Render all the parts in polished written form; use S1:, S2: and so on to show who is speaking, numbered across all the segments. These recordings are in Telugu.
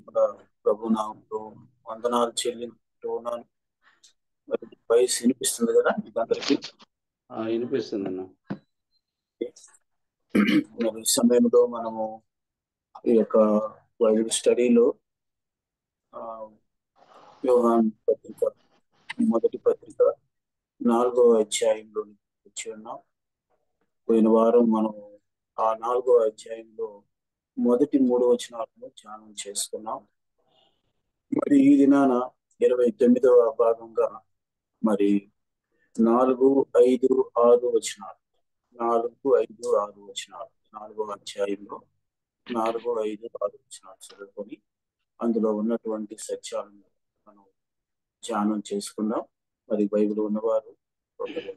S1: కూడా ప్రభు నామంలో వందనాలు చెల్లింటూ ఉన్నాను. మరి వాయిస్ వినిపిస్తుంది కదా మీకు అందరికీ?
S2: వినిపిస్తుందన్న.
S1: మరి ఈ సమయంలో మనము ఈ యొక్క బైబిల్ స్టడీలో యోహాను పత్రిక మొదటి పత్రిక 4వ అధ్యాయంలో వచ్చి ఉన్నాం. పోయిన వారం మనము ఆ 4వ అధ్యాయంలో మొదటి 3 వచనాలను ధ్యానం చేసుకున్నాం. మరి ఈ దినాన 29వ భాగంగా మరి 4, 5, 6 వచనాలు 4, 5, 6 వచనాలు 4వ అధ్యాయంలో 4, 5, 6 వచనాలు చదువుకొని అందులో ఉన్నటువంటి సత్యాలను మనం ధ్యానం చేసుకుందాం. మరి బైబిల్ ఉన్నవారు ఒకరు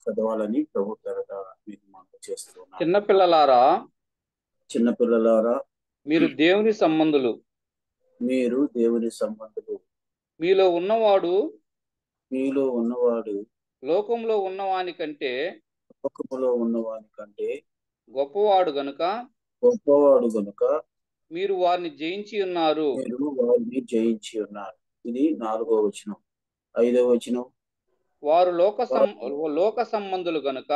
S1: చదవాలని ప్రభు పేరట మీకు మనం చేస్తున్నాం. చిన్నపిల్లలారా
S2: మీరు దేవుని సంబంధులు,
S1: మీరు దేవుని సంబంధులు.
S2: మీలో ఉన్నవాడు
S1: లోకంలో
S2: ఉన్నవాని కంటే
S1: గొప్పవాడు గనుక
S2: మీరు వారిని జయించి ఉన్నారు.
S1: ఇది 4వ వచనం. 5వ వచనం,
S2: వారు లోక సంబంధులు గనుక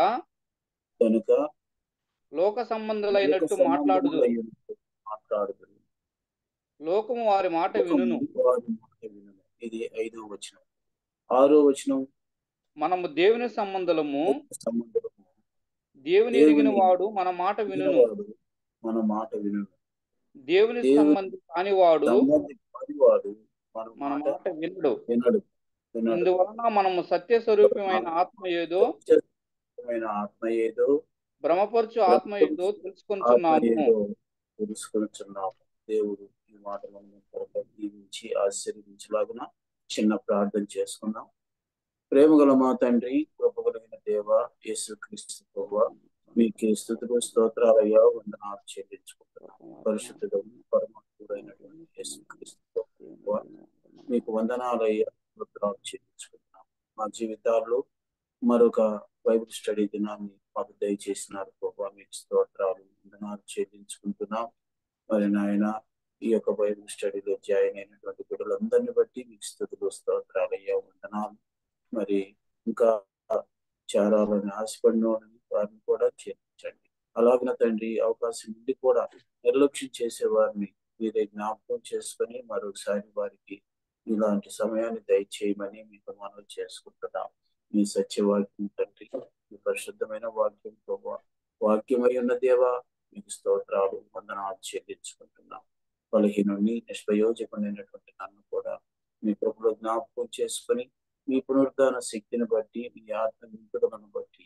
S2: లోక సంబంధులైనట్టు మాట్లాడుదు. లోకము వారి మాట వినును.
S1: ఇది 5వ వచనం. 6వ వచనం,
S2: మనము దేవుని సంబంధులము, దేవుని ఎరిగిన వాడు మన మాట వినును. దేవుని సంబంధి కానివాడు మన మాట వినడు. ఇందువలన మనము సత్య స్వరూపమైన ఆత్మ ఏదో భ్రమపరచు ఆత్మ ఏదో
S1: తెలుసుకొనుచున్నాము. దేవుడు ఈ మాటలను దీవించి ఆశీర్వదించలాగున చిన్న ప్రార్థన చేసుకుందాం. ప్రేమగల మా తండ్రి, కృపగలిగిన దేవ, యేసుక్రీస్తు ప్రభువా, మీకే స్తుతులు స్తోత్రాలయ్యా, వందనాలు చెల్లించుకుంటున్నాం. పరిశుద్ధుడు పరమాత్ముడైనటువంటి యేసుక్రీస్తు ప్రభువా, మీకు వందనాలయ్యా, స్తోత్రాలు చెల్లించుకుంటున్నాం. మా జీవితాల్లో మరొక బైబిల్ స్టడీ దినాన్ని మాకు దయచేసినారు ప్రభువా, మీకు స్తోత్రాలు వందనాలు చెల్లించుకుంటున్నాం. మరి నాయన, ఈ యొక్క బైబిల్ స్టడీలో జాయిన్ అయినటువంటి బిడ్డలందరినీ బట్టి మీకు స్తుతులు స్తోత్రాలయ్యా, వందనాలు. మరి ఇంకా చేరాలని ఆశపడిన వారిని కూడా చేర్చండి. అలాగిన తండ్రి, అవకాశం ఉండి కూడా నిర్లక్ష్యం చేసే వారిని మీరే జ్ఞాపకం చేసుకొని మరొకసారి వారికి ఇలాంటి సమయాన్ని దయచేయమని మీకు మనం చేసుకుంటున్నాం. మీ సత్యవాక్యం తండ్రి, మీ పరిశుద్ధమైన వాక్యం ప్రభు, వాక్యమై ఉన్న దేవా, మీకు స్తోత్రాలు వందనాలు చెల్లించుకుంటున్నాం. బలహీనుని నిష్ప్రయోజకుడైనటువంటి నన్ను కూడా మీ ప్రభులో జ్ఞాపకం చేసుకొని మీ పునరుద్ధాన శక్తిని బట్టి, మీ ఆత్మ నింపుదలను బట్టి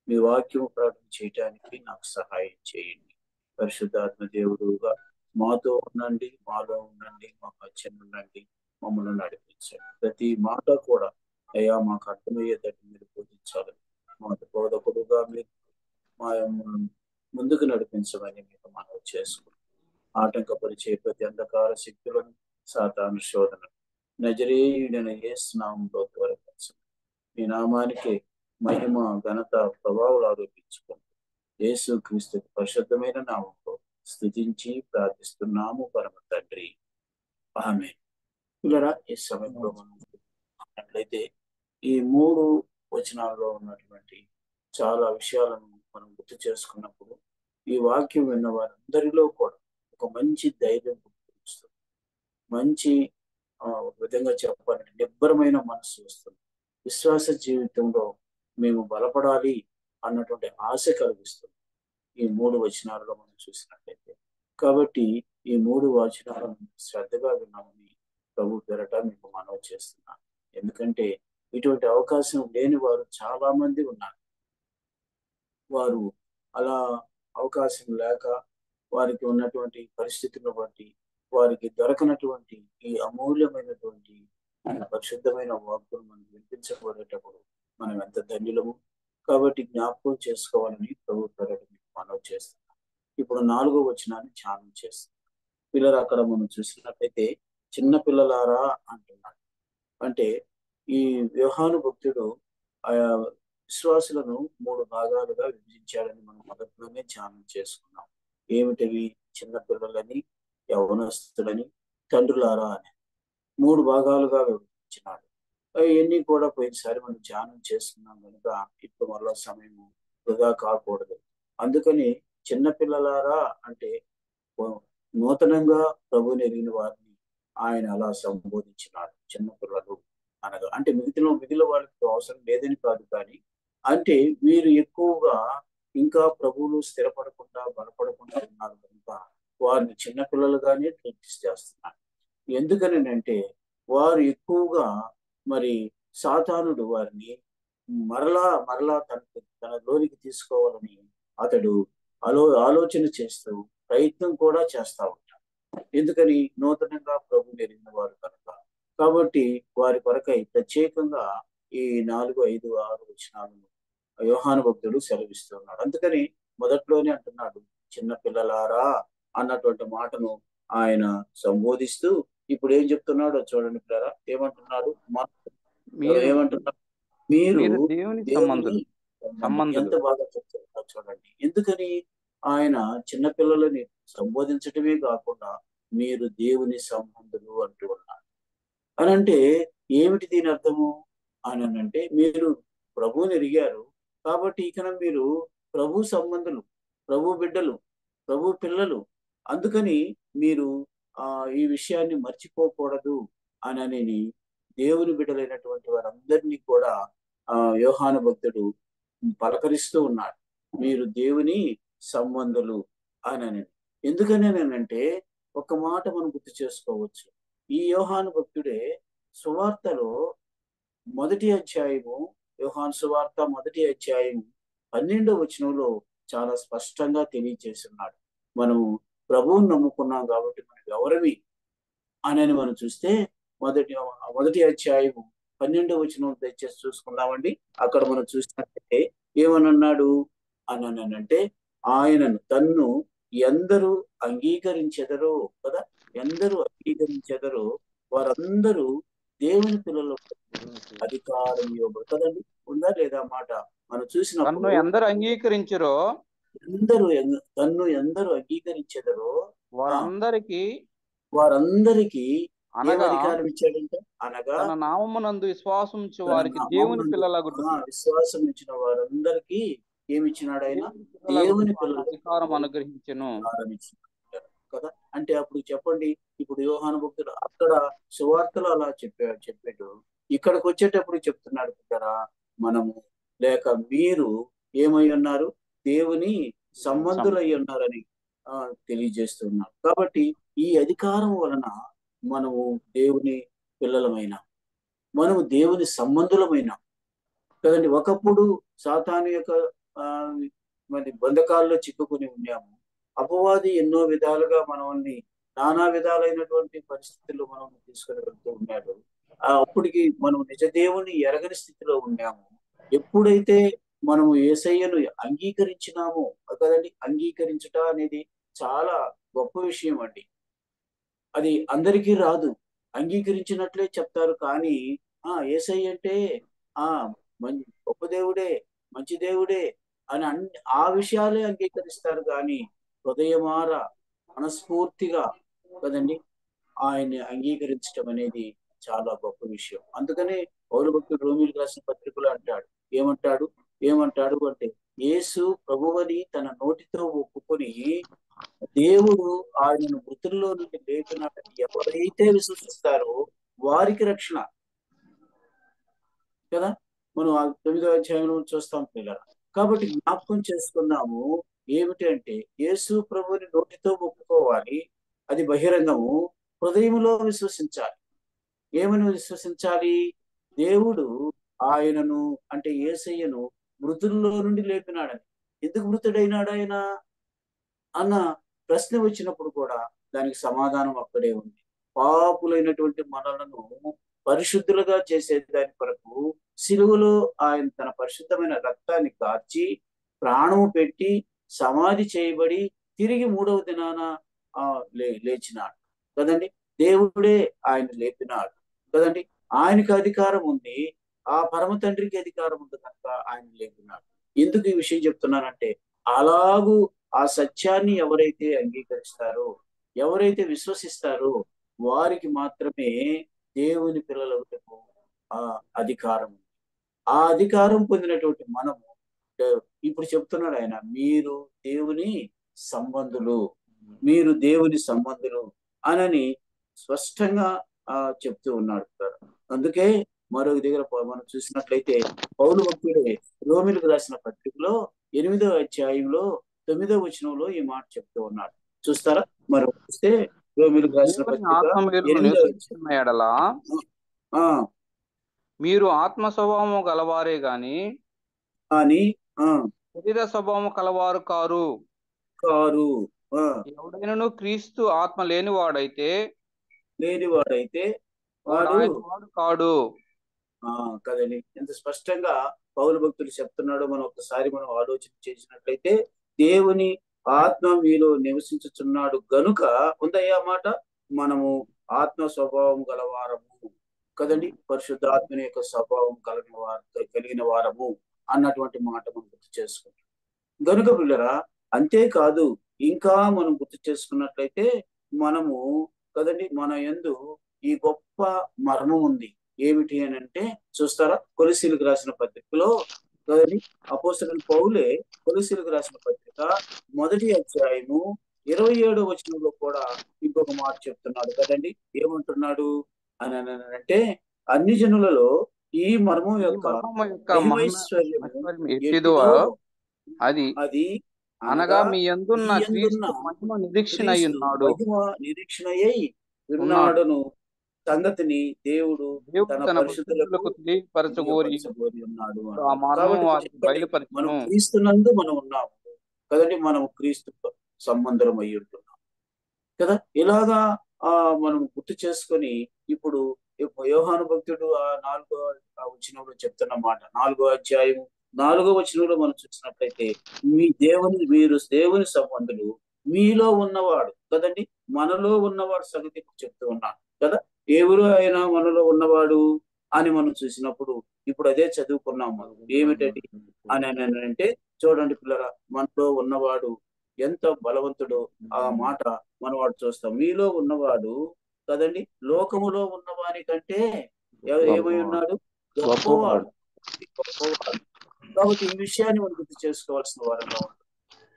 S1: మీ వాక్యం ప్రకటన చేయడానికి నాకు సహాయం చేయండి. పరిశుద్ధాత్మ దేవుడుగా మాతో ఉండండి, మాలో ఉండండి, మా మధ్యన ఉండండి, మమ్మల్ని నడిపించండి. ప్రతి మాట కూడా అయ్యా మాకు అర్థమయ్యేటట్టు మీరు బోధించాలని, మా బోధకుడుగా మీరు మా ముందుకు నడిపించమని మీకు మనం చేసుకుంటాం. ఆటంకపరిచే ప్రతి అంధకార శక్తులను, సాతాను శోధన నజరేయుడైన యేసు నామములో త్వరపరచండి. మీ నామానికి మహిమ, ఘనత, ప్రభావాలు ఆరోపించుకోండి. యేసు క్రీస్తు పరిశుద్ధమైన నామంలో స్తుతించి ప్రార్థిస్తున్నాము పరమ తండ్రి, ఆమేన్. ఇలా ఈ సమయంలో మనం అన్నట్లయితే ఈ 3 వచనాల్లో ఉన్నటువంటి చాలా విషయాలను మనం గుర్తు చేసుకున్నప్పుడు ఈ వాక్యం విన్న వారందరిలో కూడా ఒక మంచి ధైర్యం వస్తుంది. మంచి విధంగా చెప్పాలంటే నిబ్బరమైన మనసు వస్తుంది. విశ్వాస జీవితంలో మేము బలపడాలి అన్నటువంటి ఆశ కలిగిస్తుంది ఈ 3 వచనాలలో మనం చూసినట్లయితే. కాబట్టి ఈ 3 వచనాలను శ్రద్ధగా విన్నామని ప్రభు పేరట మీకు మనవి చేస్తున్నాను. ఎందుకంటే ఇటువంటి అవకాశం లేని వారు చాలా మంది ఉన్నారు. వారు అలా అవకాశం లేక వారికి ఉన్నటువంటి పరిస్థితులను బట్టి వారికి దొరకనటువంటి ఈ అమూల్యమైనటువంటి పరిశుద్ధమైన వాక్కులు మనం వినిపించబడేటప్పుడు మనం ఎంత ధన్యులము. కాబట్టి జ్ఞాపకం చేసుకోవాలని ప్రభు పేరట మీకు మనవి చేస్తున్నాం. ఇప్పుడు 4వ వచనాన్ని ధ్యానం చేస్తున్నాం. పిల్లలు అక్కడ మనం చూసినట్లయితే చిన్న పిల్లలారా అంటున్నాడు. అంటే ఈ యోహాను భక్తుడు ఆయా విశ్వాసులను 3 భాగాలుగా విభజించాడని మనం మొదట్లోనే ధ్యానం చేసుకున్నాం. ఏమిటవి? చిన్న పిల్లలని, యవనస్తులని, తండ్రులారా అని 3 భాగాలుగా విభజించినాడు. ఇవన్నీ కూడా పోయినసారి మనం ధ్యానం చేసుకున్నాం కనుక ఇప్పుడు మరలా సమయం వృధా కాకూడదు. అందుకని చిన్న పిల్లలారా అంటే నూతనంగా ప్రభువుని ఎరిగిన వారిని ఆయన అలా సంబోధించినాడు. చిన్న పిల్లలు అనగా అంటే మిగిలిన వాళ్ళకి అవసరం లేదని కాదు, కానీ అంటే వీరు ఎక్కువగా ఇంకా ప్రభువులు స్థిరపడకుండా బలపడకుండా ఉన్నారు కనుక వారిని చిన్న పిల్లలుగానే ట్రీట్ చేస్తున్నారు. ఎందుకని అంటే వారు ఎక్కువగా మరి సాతానుడు వారిని మరలా తన లోనికి తీసుకోవాలని అతడు ఆలోచన చేస్తూ ప్రయత్నం కూడా చేస్తా ఉంటాడు. ఎందుకని నూతనంగా ప్రభువుని ఎరిగిన వారు కనుక. కాబట్టి వారి కొరకై ప్రత్యేకంగా ఈ 4, 5, 6 వచనాలను యోహాను భక్తుడు సెలవిస్తున్నాడు. అందుకని మొదట్లోనే అంటున్నాడు చిన్న పిల్లలారా అన్నటువంటి మాటను ఆయన సంబోధిస్తూ ఇప్పుడు ఏం చెప్తున్నాడో చూడండి పిల్లరా. ఏమంటున్నాడు? ఏమంటున్నాడు? మీరు
S2: దేవుని
S1: దేవుని
S2: సంబంధులు.
S1: ఎంత బాగా చెప్తున్నారు చూడండి. ఎందుకని ఆయన చిన్నపిల్లలని సంబోధించటమే కాకుండా మీరు దేవుని సంబంధులు అంటూ ఉన్నారు అని అంటే ఏమిటి దీని అర్థము అని అంటే మీరు ప్రభువుని ఎరిగారు కాబట్టి ఇక మీరు ప్రభు సంబంధులు, ప్రభు బిడ్డలు, ప్రభు పిల్లలు. అందుకని మీరు ఈ విషయాన్ని మర్చిపోకూడదు అని దేవుని బిడ్డలైనటువంటి వారందరినీ కూడా యోహాను భక్తుడు పలకరిస్తూ ఉన్నాడు. మీరు దేవుని సంబంధులు అని. ఎందుకనేనంటే ఒక మాట మనం గుర్తు చేసుకోవచ్చు. ఈ యోహాను భక్తుడే సువార్తలో మొదటి అధ్యాయము, యోహాను సువార్త మొదటి అధ్యాయం 12వ వచనంలో చాలా స్పష్టంగా తెలియజేస్తున్నాడు. మనము ప్రభువుని నమ్ముకున్నాం కాబట్టి మనకు ఎవరివి అని మనం చూస్తే మొదటి అధ్యాయము 12వ వచనం దయచేసి చూసుకుందామండి. అక్కడ మనం చూసినట్లయితే ఏమనన్నాడు అంటే ఆయనను తన్ను ఎందరూ అంగీకరించెదరో కదా, ఎందరూ అంగీకరించెదరో వారందరూ దేవుని పిల్లలు అధికారం ఇవ్వబడు కదండి. ఉందా లేదా మాట మనం చూసినప్పుడు
S2: ఎందరూ అంగీకరించరో
S1: తన్ను ఎందరూ అంగీకరించెదరో
S2: వారందరికీ
S1: అధికారం ఇచ్చాడంటే అనగా
S2: తన నామమునందు విశ్వాసం ఉంచు వారికి దేవుని పిల్లలగుట.
S1: విశ్వాసం ఇచ్చిన వారందరికీ ఏమిచ్చినాడు ఆయన? దేవుని పిల్లల
S2: అధికారం అనుగ్రహించెను
S1: కదా. అంటే అప్పుడు చెప్పండి, ఇప్పుడు యోహాను భక్తుడు అక్కడ సువార్తలు అలా చెప్పాడు, ఇక్కడికి వచ్చేటప్పుడు చెప్తున్నాడు కదా, మనము లేక మీరు ఏమై ఉన్నారు? దేవుని సంబంధులై ఉన్నారని తెలియజేస్తున్నారు. కాబట్టి ఈ అధికారం వలన మనము దేవుని పిల్లలమైన, మనము దేవుని సంబంధులమైన కదండి. ఒకప్పుడు సాతాను యొక్క మరి బంధకాల్లో చిక్కుకుని ఉన్నాము. అపవాది ఎన్నో విధాలుగా మనల్ని నానా విధాలైనటువంటి పరిస్థితుల్లో మనం తీసుకుని వెళ్తూ ఉన్నాడు. అప్పటికి మనం నిజ దేవుని ఎరగని స్థితిలో ఉన్నాము. ఎప్పుడైతే మనము యేసయ్యను అంగీకరించినామో కదండి, అంగీకరించుట అనేది చాలా గొప్ప విషయం అండి. అది అందరికీ రాదు. అంగీకరించినట్లే చెప్తారు, కానీ యేసయ్య అంటే గొప్ప దేవుడే, మంచి దేవుడే అని ఆ విషయాలే అంగీకరిస్తారు, కానీ హృదయమార మనస్ఫూర్తిగా కదండి ఆయన్ని అంగీకరించడం అనేది చాలా గొప్ప విషయం. అందుకనే పౌలు భక్తుడు రోమీయులకు రాసిన పత్రికలో ఏమంటాడు అంటే యేసు ప్రభువని తన నోటితో ఒప్పుకొని దేవుడు ఆయనను మృతుల్లో నుండి లేపినాడని ఎవరైతే విశ్వసిస్తారో వారికి రక్షణ కదా. మనం 9వ అధ్యాయంలో చూస్తాం పిల్లల. కాబట్టి జ్ఞాపకం చేసుకున్నాము ఏమిటి అంటే యేసు ప్రభువుని నోటితో ఒప్పుకోవాలి, అది బహిరంగము. హృదయంలో విశ్వసించాలి. ఏమని విశ్వసించాలి? దేవుడు ఆయనను అంటే యేసయ్యను మృతుల్లో నుండి లేపినాడని. ఎందుకు మృతుడైనాడు ఆయన అన్న ప్రశ్న వచ్చినప్పుడు కూడా దానికి సమాధానం అక్కడే ఉంది. పాపులైనటువంటి మనలను పరిశుద్ధులుగా చేసే దాని కొరకు సిలువలో ఆయన తన పరిశుద్ధమైన రక్తాన్ని కార్చి ప్రాణము పెట్టి సమాధి చేయబడి తిరిగి 3వ దినాన లేచినాడు కదండి. దేవుడే ఆయన లేపినాడు కదండి. ఆయనకు అధికారం ఉంది, ఆ పరమ తండ్రికి అధికారం ఉంది కనుక ఆయన లేపినాడు. ఎందుకు ఈ విషయం చెప్తున్నానంటే అలాగూ ఆ సత్యాన్ని ఎవరైతే అంగీకరిస్తారో, ఎవరైతే విశ్వసిస్తారో వారికి మాత్రమే దేవుని పిల్లలకు ఆ అధికారం. ఆ అధికారం పొందినటువంటి మనము ఆ, ఇప్పుడు చెప్తున్నాడు ఆయన, మీరు దేవుని సంబంధులు, మీరు దేవుని సంబంధులు అనని స్పష్టంగా చెప్తూ ఉన్నాడు సార్. అందుకే మరొక దగ్గర మనం చూసినట్లయితే పౌలు భక్తుడే రోమిలకు రాసిన పత్రికలో 8వ అధ్యాయంలో 9వ వచనంలో ఈ మాట చెప్తూ ఉన్నాడు. చూస్తారా? మరి చూస్తే రోమిలకు రాసిన
S2: దేవుని
S1: పత్రిక
S2: ఆత్మ మీలో
S1: 8వ అధ్యాయం.
S2: నివసించిన ఎడల
S1: ఆ
S2: మీరు ఆత్మ స్వభావము గలవారే గాని
S1: అని ఆ
S2: శరీర స్వభావము కలవారు కారు.
S1: కారు. ఆ
S2: ఎవడైనను క్రీస్తు ఆత్మ లేనివాడైతే
S1: లేనివాడైతే
S2: వాడు
S1: వాడు
S2: ఆయన వాడు కాడు.
S1: ఆ కదండి, ఎంత స్పష్టంగా పౌలు భక్తులు చెప్తున్నాడో మనం ఒకసారి మనం ఆలోచన చేసినట్లయితే, దేవుని ఆత్మ మీలో నివసించుచున్నాడు గనుక ఉందయ్యా మాట, మనము ఆత్మ స్వభావం గలవారము కదండి, పరిశుద్ధాత్మని యొక్క స్వభావం కలిగిన వారము అన్నటువంటి మాట మనం గుర్తు చేసుకుంటాం. గనుక పిల్లరా, అంతేకాదు, ఇంకా మనం గుర్తు చేసుకున్నట్లయితే మనము కదండి, మన యందు ఈ గొప్ప మర్మం ఉంది. ఏమిటి అని అంటే, చూస్తారా? కొలసీలకు రాసిన పత్రికలో కదండి, అపోస్తలుడైన పౌలే కొలసీలకు రాసిన పత్రిక 1వ అధ్యాయము 27వ వచనంలో కూడా ఇంకొక మాట చెప్తున్నాడు కదండి. ఏమంటున్నాడు అని అంటే, అన్ని జనులలో ఈ మర్మం
S2: ఈ
S1: యొక్క
S2: మర్మము యొక్క
S1: మహిమైశ్వర్యము
S2: మహిమ ఎట్టిదో
S1: ఎట్టిదో
S2: అది
S1: అది
S2: అనగా
S1: అనగా
S2: మీ
S1: మీ
S2: యందున్న
S1: యందున్న
S2: క్రీస్తు మహిమ నిరీక్షణ అయి
S1: క్రీస్తు
S2: ఉన్నాడు
S1: మహిమ నిరీక్షణయై
S2: ఉన్నాడు.
S1: ఉన్నాడును సంగతిని దేవుడు
S2: దేవుడు
S1: తన
S2: తన
S1: పరిశుద్ధులకు
S2: పరిశుద్ధులకు తెలియపరచగోరి
S1: తెలియపరచబోరి ఉన్నాడు
S2: ఇప్పుడు ఆ
S1: అన్నాడు.
S2: మర్మము
S1: కాబట్టి
S2: వారికి
S1: చెప్పండి, మనం
S2: బయలుపరిచెను.
S1: క్రీస్తునందు మనం ఉన్నాము కదండి, మనం క్రీస్తు సంబంధం అయి ఉంటున్నాం కదా. ఇలాగా ఆ మనం గుర్తు చేసుకొని ఇప్పుడు యోహాను భక్తుడు ఆ 4వ వచనంలో చెప్తున్న మాట, 4వ అధ్యాయం 4వ వచనంలో మనం చూసినట్లయితే, మీరు దేవుని సంబంధులు, మీలో ఉన్నవాడు కదండి, మనలో ఉన్నవాడు సంగతి చెప్తూ ఉన్నాడు కదా. ఎవరు అయినా మనలో ఉన్నవాడు అని మనం చూసినప్పుడు ఇప్పుడు అదే చదువుకున్నాం మనం. ఏమిటది అని అంటే, చూడండి పిల్లరా, మనలో ఉన్నవాడు ఎంత బలవంతుడో ఆ మాట మనం వాడు చూస్తాం. మీలో ఉన్నవాడు కదండి, లోకములో ఉన్నవాని కంటే ఏమై ఉన్నాడు? గొప్పవాడు. గొప్పవాడు. కాబట్టి ఈ విషయాన్ని మనం గుర్తు చేసుకోవాల్సిన వారంగా ఉంటుంది.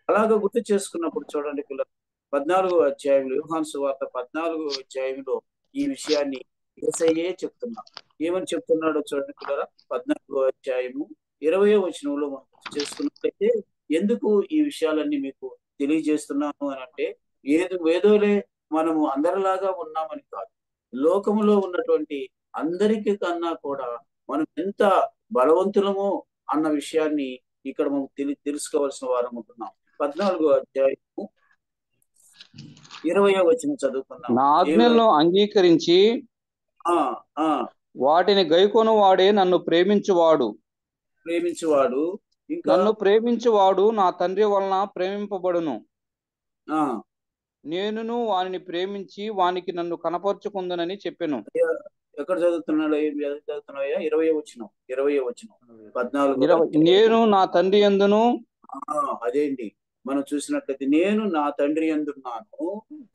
S1: అలాగా గుర్తు చేసుకున్నప్పుడు చూడండి పిల్లలు, 14వ అధ్యాయంలో, యోహాను సువార్త 14వ అధ్యాయంలో ఈ విషయాన్ని యేసయ్యే చెప్తున్నాడు. ఏమని చెప్తున్నాడో చూడండి పిల్లరా, 14వ అధ్యాయము 20వ వచనంలో మనం గుర్తు చేసుకున్నట్లయితే, ఎందుకు ఈ విషయాలన్నీ మీకు తెలియజేస్తున్నాను అని అంటే, ఏదోలే మనము అందరిలాగా ఉన్నామని కాదు, లోకములో ఉన్నటువంటి అందరికీ కన్నా కూడా మనం ఎంత బలవంతులమో అన్న విషయాన్ని ఇక్కడ మనం తెలుసుకోవాల్సిన వారం ఉంటున్నాం. 14వ అధ్యాయము 20వ వచనం చదువుకున్నాం.
S2: నా ఆజ్ఞలను అంగీకరించి
S1: ఆ ఆ
S2: వాటిని గైకొను వాడే నన్ను ప్రేమించువాడు.
S1: ప్రేమించువాడు ఇంకా
S2: నన్ను ప్రేమించువాడు నా తండ్రి వలన ప్రేమింపబడును.
S1: ఆ
S2: నేనును వానిని ప్రేమించి వానికి నన్ను కనపరుచుకుందునని చెప్పెను.
S1: ఎక్కడ చదువుతున్నాడు? చదువుతున్నావయ్యా? 20వ వచనం, 20వ వచనం 14వ
S2: నేను నా తండ్రి యందును.
S1: అదేంటి మనం చూసినట్లయితే, నేను నా తండ్రి యందున్నాను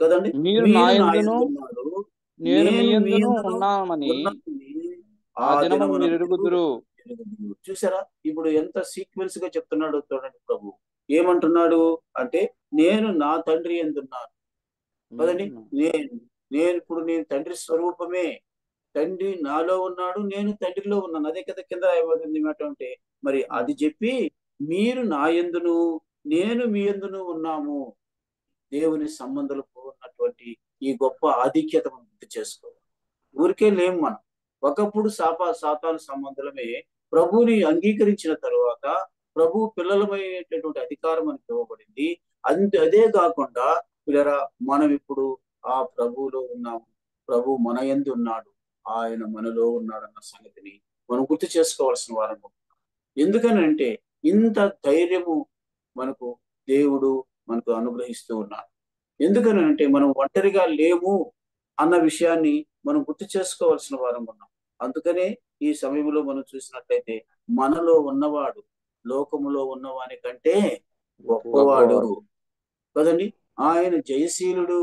S1: కదండి,
S2: మీరు నా
S1: మీరు నా
S2: యందును
S1: యందున్నారు,
S2: నేను మీ
S1: నేను మీ
S2: యందును
S1: యందును
S2: ఉన్నామని
S1: ఉన్నానని
S2: ఆ
S1: ఆ
S2: దినమున
S1: దినమున
S2: మీరు
S1: మీరు
S2: ఎరుగుదురు.
S1: ఎరుగుదురు. చూసారా? ఇప్పుడు ఎంత సీక్వెన్స్ గా చెప్తున్నాడు చూడండి ప్రభు. ఏమంటున్నాడు అంటే, నేను నా తండ్రి యందున్నాను కదండి, నేను ఇప్పుడు నేను తండ్రి స్వరూపమే, తండ్రి నాలో ఉన్నాడు, నేను తండ్రిలో ఉన్నాను. అదే కదా కింద ఏమవుతుంది ఏమంటే, మరి అది చెప్పి, మీరు నా యందును నేను మీ యందును ఉన్నాము. దేవుని సంబంధాలకు ఉన్నటువంటి ఈ గొప్ప ఆధిక్యత మనం గుర్తు చేసుకోవాలి. ఊరికే లేము మనం. ఒకప్పుడు సాతాను సంబంధులమే ప్రభువుని అంగీకరించిన తరువాత ప్రభు పిల్లలమైనటువంటి అధికారం మనకి ఇవ్వబడింది. అదే కాకుండా పిల్లరా, మనం ఇప్పుడు ఆ ప్రభువులో ఉన్నాము, ప్రభు మన యందు ఉన్నాడు, ఆయన మనలో ఉన్నాడన్న సంగతిని మనం గుర్తు చేసుకోవాల్సిన వారము. ఎందుకనంటే, ఇంత ధైర్యము మనకు దేవుడు మనకు అనుగ్రహిస్తూ ఉన్నాడు. ఎందుకనంటే, మనం ఒంటరిగా లేము అన్న విషయాన్ని మనం గుర్తు చేసుకోవాల్సిన వారం ఉన్నాం. అందుకనే ఈ సమయంలో మనం చూసినట్లయితే, మనలో ఉన్నవాడు లోకములో ఉన్నవాని కంటే గొప్పవాడు కదండి. ఆయన జయశీలుడు,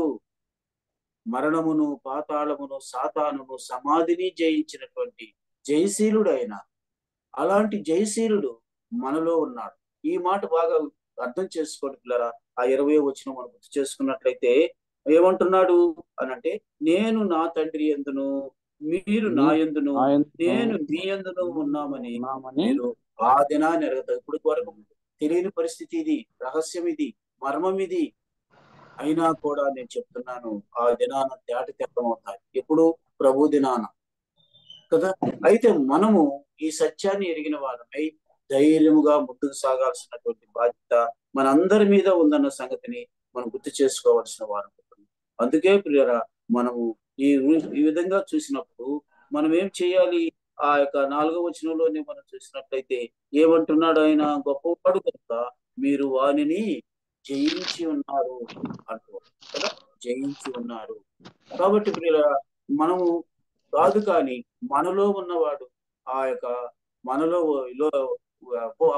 S1: మరణమును, పాతాళమును, సాతానును, సమాధిని జయించినటువంటి జయశీలుడైన అలాంటి జయశీలుడు మనలో ఉన్నాడు. ఈ మాట బాగా అర్థం చేసుకోండి పిల్లరా. ఆ 20వ వచనం మనం గుర్తు చేసుకున్నట్లయితే ఏమంటున్నాడు అనంటే, నేను నా తండ్రి యందును, మీరు నా యందును, నేను మీ యందును ఉన్నామని మీరు ఆ దినాన్ని ఎరగతారు. ఇప్పుడు వరకు తెలియని పరిస్థితి ఇది, రహస్యం ఇది, మర్మం ఇది. అయినా కూడా నేను చెప్తున్నాను, ఆ దినాన తేట తెల్లమవుతాయి. ఎప్పుడు? ప్రభు దినాన కదా. అయితే మనము ఈ సత్యాన్ని ఎరిగిన వారమై ధైర్యముగా ముందుకు సాగాల్సినటువంటి బాధ్యత మనందరి మీద ఉందన్న సంగతిని మనం గుర్తు చేసుకోవాల్సిన వారు. అందుకే ప్రియరా, మనము ఈ విధంగా చూసినప్పుడు మనం ఏం చేయాలి? ఆ యొక్క 4వ వచనంలోనే మనం చూసినట్లయితే ఏమంటున్నాడు ఆయన? గొప్పవాడు కనుక మీరు వానిని జయించి ఉన్నారు అంటూ కదా, జయించి ఉన్నారు. కాబట్టి ప్రియరా, మనము కాదు కానీ మనలో ఉన్నవాడు ఆ యొక్క మనలో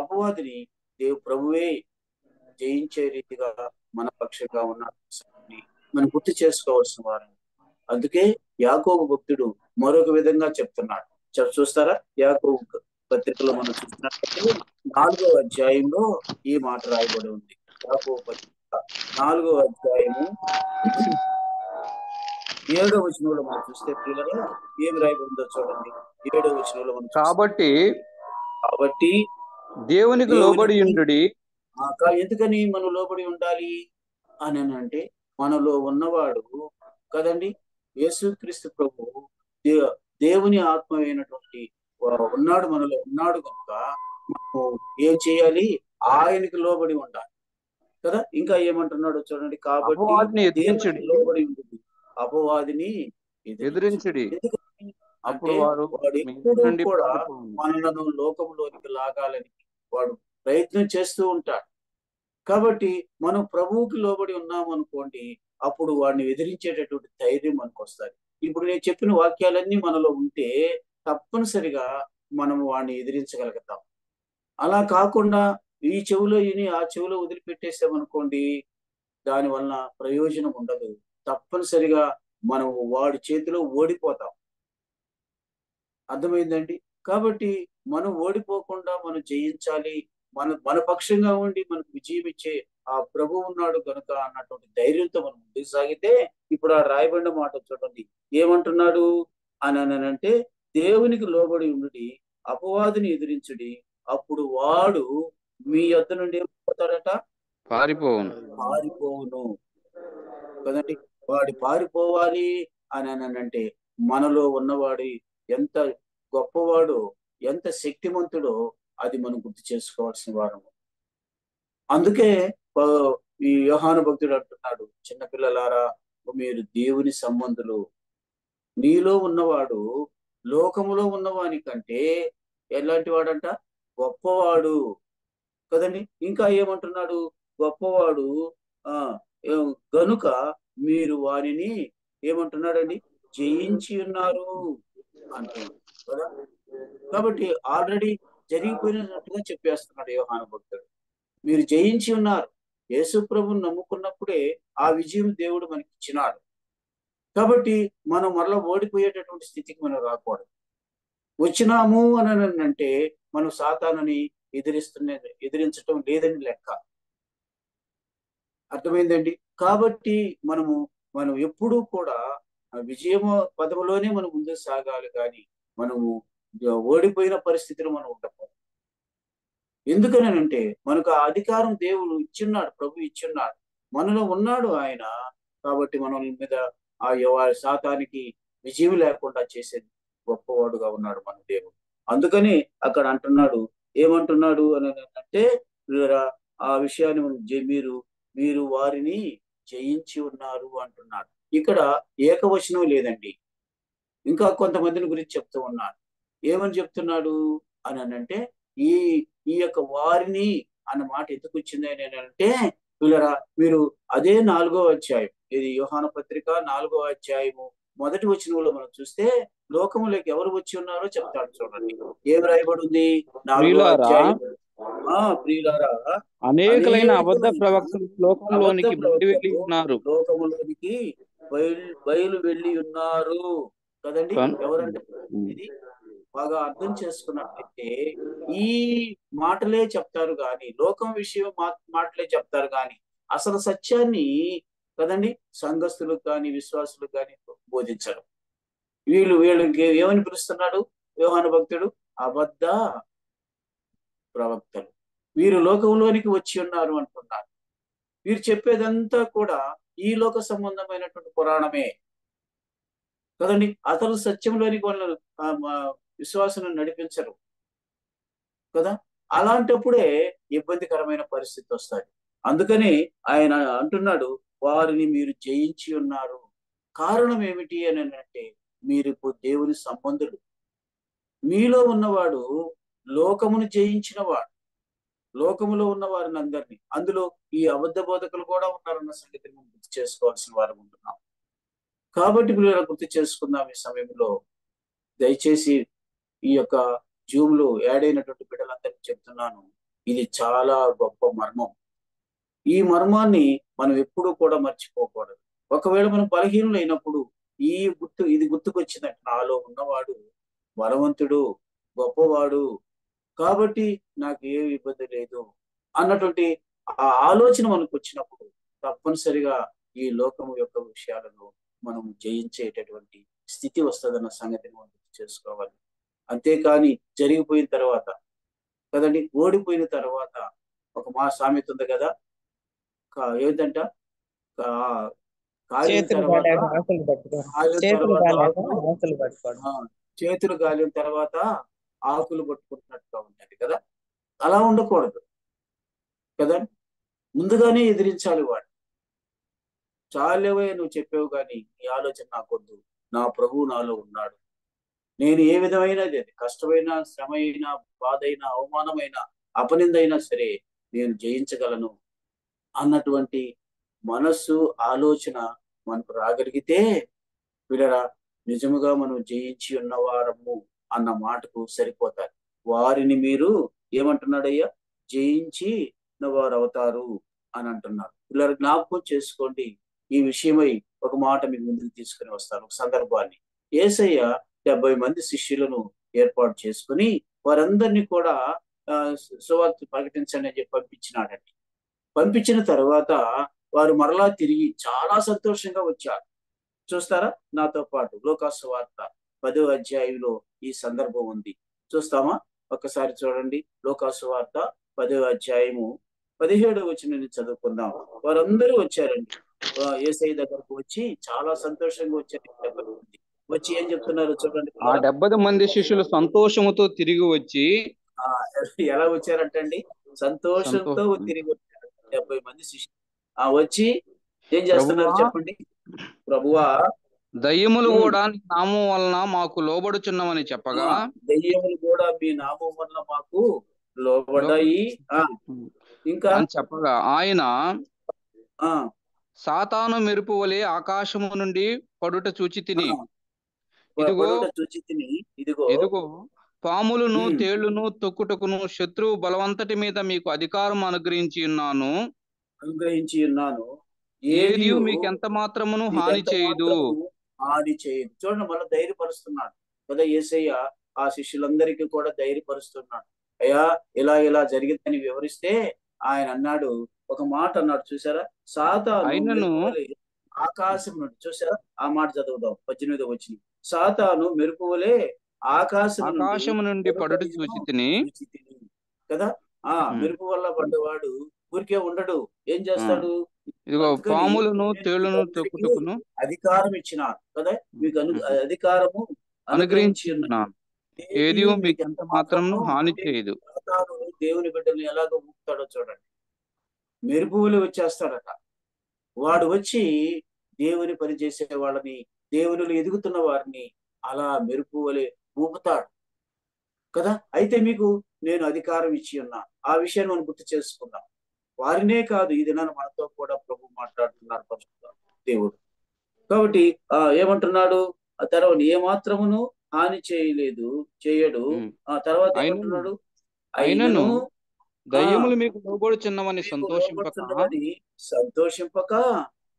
S1: అపవాదిని ప్రభువే జయించే రీతిగా మన పక్షంగా ఉన్నాడు మనం గుర్తు చేసుకోవాల్సిన వారు. అందుకే యాకోబు భక్తుడు మరొక విధంగా చెప్తున్నాడు. చూస్తారా? యాకోబు పత్రికలో మనం చూసినట్లయితే 4వ అధ్యాయంలో ఈ మాట రాయబడి ఉంది. యాకోబు పత్రిక 4వ అధ్యాయము 7వ వచనంలో మనం చూస్తే పిల్లలు ఏం రాయబడిందో చూడండి. 7వ వచనంలో మనం
S2: కాబట్టి దేవునికి
S1: దేవునికి
S2: లోబడి ఉండుడి.
S1: ఎందుకని మనం లోబడి ఉండాలి అని అంటే, మనలో ఉన్నవాడు కదండి యేసుక్రీస్తు ప్రభు దేవుని ఆత్మ అయినటువంటి ఉన్నాడు, మనలో ఉన్నాడు కనుక మనం ఏం చేయాలి? ఆయనకి లోబడి ఉండాలి కదా. ఇంకా ఏమంటున్నాడు చూడండి. కాబట్టి దేవునికి లోబడి ఉంటుంది, అపవాదిని ఎదిరించుడి. అప్పుడు వాడు ఎప్పుడూ కూడా మనలను లోకంలోనికి లాగాలని వాడు ప్రయత్నం చేస్తూ ఉంటాడు. కాబట్టి మనం ప్రభువుకి లోబడి ఉన్నాం అనుకోండి, అప్పుడు వాడిని ఎదిరించేటటువంటి ధైర్యం మనకు వస్తుంది. ఇప్పుడు నేను చెప్పిన వాక్యాలన్నీ మనలో ఉంటే తప్పనిసరిగా మనం వాడిని ఎదిరించగలుగుతాం. అలా కాకుండా ఈ చెవిలో విని ఆ చెవిలో వదిలిపెట్టేసామనుకోండి, దాని వలన ప్రయోజనం ఉండదు. తప్పనిసరిగా మనం వాడి చేతిలో ఓడిపోతాం. అర్థమైందండి? కాబట్టి మనం ఓడిపోకుండా మనం జయించాలి. మన పక్షంగా ఉండి మనకు విజయం ఇచ్చే ఆ ప్రభు ఉన్నాడు కనుక అన్నటువంటి ధైర్యంతో మనం ముందుకు సాగితే, ఇప్పుడు ఆ రాయబడిన మాట చూడండి. ఏమంటున్నాడు అని అంటే, దేవునికి లోబడి ఉండుడి, అపవాదిని ఎదిరించుడి, అప్పుడు వాడు మీ యొద్ద నుండి ఏమైపోతాడట? పారిపోవును కదండి. వాడి పారిపోవాలి అని అంటే, మనలో ఉన్నవాడి ఎంత గొప్పవాడు, ఎంత శక్తిమంతుడో అది మనం గుర్తు చేసుకోవాల్సిన వారము. అందుకే ఈ యోహాను భక్తుడు అంటున్నాడు, చిన్నపిల్లలారా మీరు దేవుని సంబంధులు. నీలో ఉన్నవాడు లోకములో ఉన్నవాని కంటే ఎలాంటి వాడంట? గొప్పవాడు కదండి. ఇంకా ఏమంటున్నాడు? గొప్పవాడు గనుక మీరు వారిని ఏమంటున్నాడండి? జయించి ఉన్నారు అంటున్నాడు కదా. కాబట్టి ఆల్రెడీ జరిగిపోయినట్టుగా చెప్పేస్తున్నాడు యోహాను భక్తుడు. మీరు జయించి ఉన్నారు. యేసు ప్రభువుని నమ్ముకున్నప్పుడే ఆ విజయం దేవుడు మనకి ఇచ్చినాడు. కాబట్టి మనం మరలా ఓడిపోయేటటువంటి స్థితికి మనం రాకూడదు. వచ్చినాము అని అంటే మనం సాతానుని ఎదిరించటం లేదని లెక్క. అర్థమైందండి? కాబట్టి మనం ఎప్పుడూ కూడా విజయము పదములోనే మనం ముందుకు సాగాలి, కానీ మనము ఓడిపోయిన పరిస్థితిలో మనం ఉండకూడదు. ఎందుకనంటే మనకు ఆ అధికారం దేవుడు ఇచ్చున్నాడు, ప్రభు ఇచ్చున్నాడు, మనలో ఉన్నాడు ఆయన. కాబట్టి మన మీద ఆ సాతానికి విజయం లేకుండా చేసేది గొప్పవాడుగా ఉన్నాడు మన దేవుడు. అందుకని అక్కడ అంటున్నాడు, ఏమంటున్నాడు అని అంటే, ఆ విషయాన్ని మీరు వారిని జయించి ఉన్నారు అంటున్నాడు. ఇక్కడ ఏకవచనం లేదండి. ఇంకా కొంతమందిని గురించి చెప్తూ ఉన్నాడు. ఏమని చెప్తున్నాడు అని అంటే, ఈ యొక్క వారిని అన్న మాట ఎందుకు వచ్చింది అని అంటే, పిల్లరా మీరు అదే 4వ అధ్యాయం, ఇది యోహాను పత్రిక 4వ అధ్యాయము 1వ వచనంలో మనం చూస్తే లోకములోకి ఎవరు వచ్చి ఉన్నారో చెప్తాడు. చూడండి ఏం రాయబడి ఉంది 4వ అధ్యాయం. ప్రియులారా,
S2: అనేకులైన అబద్ధ ప్రవక్తలు లోకములోనికి
S1: లోకములోనికి బయలు వెళ్ళి ఉన్నారు కదండి. ఎవరంటే ఇది బాగా అర్థం చేసుకున్నట్లయితే ఈ మాటలే చెప్తారు కానీ, లోకం విషయం మాటలే చెప్తారు కానీ అసలు సత్యాన్ని కదండి సంఘస్థులకు కానీ విశ్వాసులకు కానీ బోధించరు. వీళ్ళకి ఏమని పిలుస్తున్నాడు యోహాను భక్తుడు? అబద్ధ ప్రవక్తలు. వీరు లోకంలోనికి వచ్చి ఉన్నారు అంటున్నారు. వీరు చెప్పేదంతా కూడా ఈ లోక సంబంధమైనటువంటి పురాణమే కదండి. అసలు సత్యంలోనికి వాళ్ళను విశ్వాసం నడిపించరు కదా. అలాంటప్పుడే ఇబ్బందికరమైన పరిస్థితి వస్తుంది. అందుకని ఆయన అంటున్నాడు, వారిని మీరు జయించి ఉన్నారు. కారణం ఏమిటి అని అంటే, మీరు ఇప్పుడు దేవుని సంబంధులు. మీలో ఉన్నవాడు లోకమును జయించిన వాడు. లోకములో ఉన్న వారిని అందరినీ, అందులో ఈ అబద్ధ బోధకులు కూడా ఉన్నారన్న సంగతిని మనం గుర్తు చేసుకోవాల్సిన వారు ఉంటున్నాం. కాబట్టి పిల్లలు గుర్తు చేసుకుందాం ఈ సమయంలో. దయచేసి ఈ యొక్క జూమ్ లో యాడ్ అయినటువంటి బిడ్డలందరికీ చెప్తున్నాను, ఇది చాలా గొప్ప మర్మం. ఈ మర్మాన్ని మనం ఎప్పుడూ కూడా మర్చిపోకూడదు. ఒకవేళ మనం బలహీనులు అయినప్పుడు ఇది గుర్తుకొచ్చిందంటే, నాలో ఉన్నవాడు బలవంతుడు, గొప్పవాడు, కాబట్టి నాకు ఏ ఇబ్బంది లేదు అన్నటువంటి ఆ ఆలోచన మనకు వచ్చినప్పుడు తప్పనిసరిగా ఈ లోకము యొక్క విషయాలను మనం జయించేటటువంటి స్థితి వస్తుందన్న సంగతిని మనం గుర్తు చేసుకోవాలి. అంతేకాని జరిగిపోయిన తర్వాత కదండి, ఓడిపోయిన తర్వాత ఒక సామెత ఉంది కదా, ఏంటంట, చేతులు గాలిన తర్వాత ఆకులు పట్టుకుంటున్నట్టుగా ఉంటుంది కదా. అలా ఉండకూడదు కదా. ముందుగానే ఎదిరించాలి వాడు. చాలేవే నువ్వు చెప్పావు కానీ నీ ఆలోచన నాకొద్దు, నా ప్రభువు నాలో ఉన్నాడు, నేను ఏ విధమైనది కష్టమైన, శ్రమ అయినా, బాధ అయినా, అవమానమైన, అపనిందైనా సరే నేను జయించగలను అన్నటువంటి మనస్సు, ఆలోచన మనకు రాగలిగితే వీళ్ళరా నిజముగా మనం జయించి ఉన్నవారము అన్న మాటకు సరిపోతారు. వారిని మీరు ఏమంటున్నాడయ్యా? జయించి వారు అవుతారు అని అంటున్నారు. వీళ్ళ జ్ఞాపకం చేసుకోండి. ఈ విషయమై ఒక మాట మీకు ముందుకు తీసుకుని వస్తాను. ఒక సందర్భాన్ని, యేసయ్య 70 మంది శిష్యులను ఏర్పాటు చేసుకుని వారందరినీ కూడా సువార్త ప్రకటించండి అని చెప్పి పంపించినాడండి. పంపించిన తర్వాత వారు మరలా తిరిగి చాలా సంతోషంగా వచ్చారు. చూస్తారా నాతో పాటు? లూకాసు వార్త 10వ అధ్యాయంలో ఈ సందర్భం ఉంది. చూస్తామా? ఒక్కసారి చూడండి. లూకాసు వార్త 10వ అధ్యాయము 17వ వచనం చదువుకుందాం. వారందరూ వచ్చారండి. యేసయ్య దగ్గరకు వచ్చి చాలా సంతోషంగా వచ్చారు. 70 మంది వచ్చి ఏం చెప్తున్నారు చూడండి.
S2: ఆ 70 మంది శిష్యులు సంతోషముతో తిరిగి వచ్చి
S1: ఎలా వచ్చారంటండి? సంతోషంతో తిరిగి వచ్చారు 70 మంది శిష్యులు. వచ్చి ఏం చేస్తున్నారు చెప్పండి? ప్రభువా,
S2: దయ్యములు కూడా నీ నామం వలన మాకు లోబడుచున్నామని చెప్పగా,
S1: దయ్యములు కూడా మీ నామం వలన మాకు లోబడ్డాయి ఇంకా
S2: అని చెప్పగా, ఆయన సాతాను మెరుపు వలె ఆకాశము నుండి పడుట చూచి తిని, ఇదిగో పాములను తేళ్లను తొక్కుటకును శత్రువు బలవంతటి మీద మీకు అధికారం అనుగ్రహించి ఉన్నాను, ఏది మీకు ఎంత మాత్రమును హాని చేయదు.
S1: చూడండి, మళ్ళీ ధైర్యపరుస్తున్నాడు కదా యేసయ్య. ఆ శిష్యులందరికీ కూడా ధైర్యపరుస్తున్నాడు. అయ్యా ఇలా జరిగిందని వివరిస్తే ఆయన అన్నాడు, ఒక మాట అన్నాడు చూసారా? సాతాను ఆకాశం నుండి, చూసారా ఆ మాట చదువుదాం 18వ వచనం. సాతాను మెరుపు వలె ఆకాశం నుండి
S2: పడుట చూచి తిని
S1: కదా. మెరుపు వల్ల పడ్డవాడు ఊరికే ఉండడు, ఏం చేస్తాడు?
S2: ఇదిగో పాములను తేళ్లను తొక్కుటకును
S1: అధికారం ఇచ్చినారు కదా, మీకు అధికారము అనుగ్రహించి ఉన్నాను,
S2: ఏది మీకు ఎంత మాత్రం హాని చేయదు.
S1: దేవుని బిడ్డలు ఎలాగో ఊపుతాడో చూడండి. మెరుపులు వచ్చేస్తాడట. వాడు వచ్చి దేవుని పని చేసే వాళ్ళని, దేవునిలో ఎదుగుతున్న వారిని అలా మెరుపు వలె ఊపుతాడు కదా. అయితే మీకు నేను అధికారం ఇచ్చి ఉన్నా, ఆ విషయాన్ని మనం గుర్తు చేసుకుందాం. వారినే కాదు, ఈ దినాన మనతో కూడా ప్రభు మాట్లాడుతున్నారు పరిశుద్ధ దేవుడు. కాబట్టి ఏమంటున్నాడు? ఆ తర్వాత ఏ మాత్రమును హాని చేయడు. ఆ తర్వాత ఏమంటున్నాడు?
S2: అయినను దయ్యములు మీకు లోబడుచున్నవని సంతోషింపక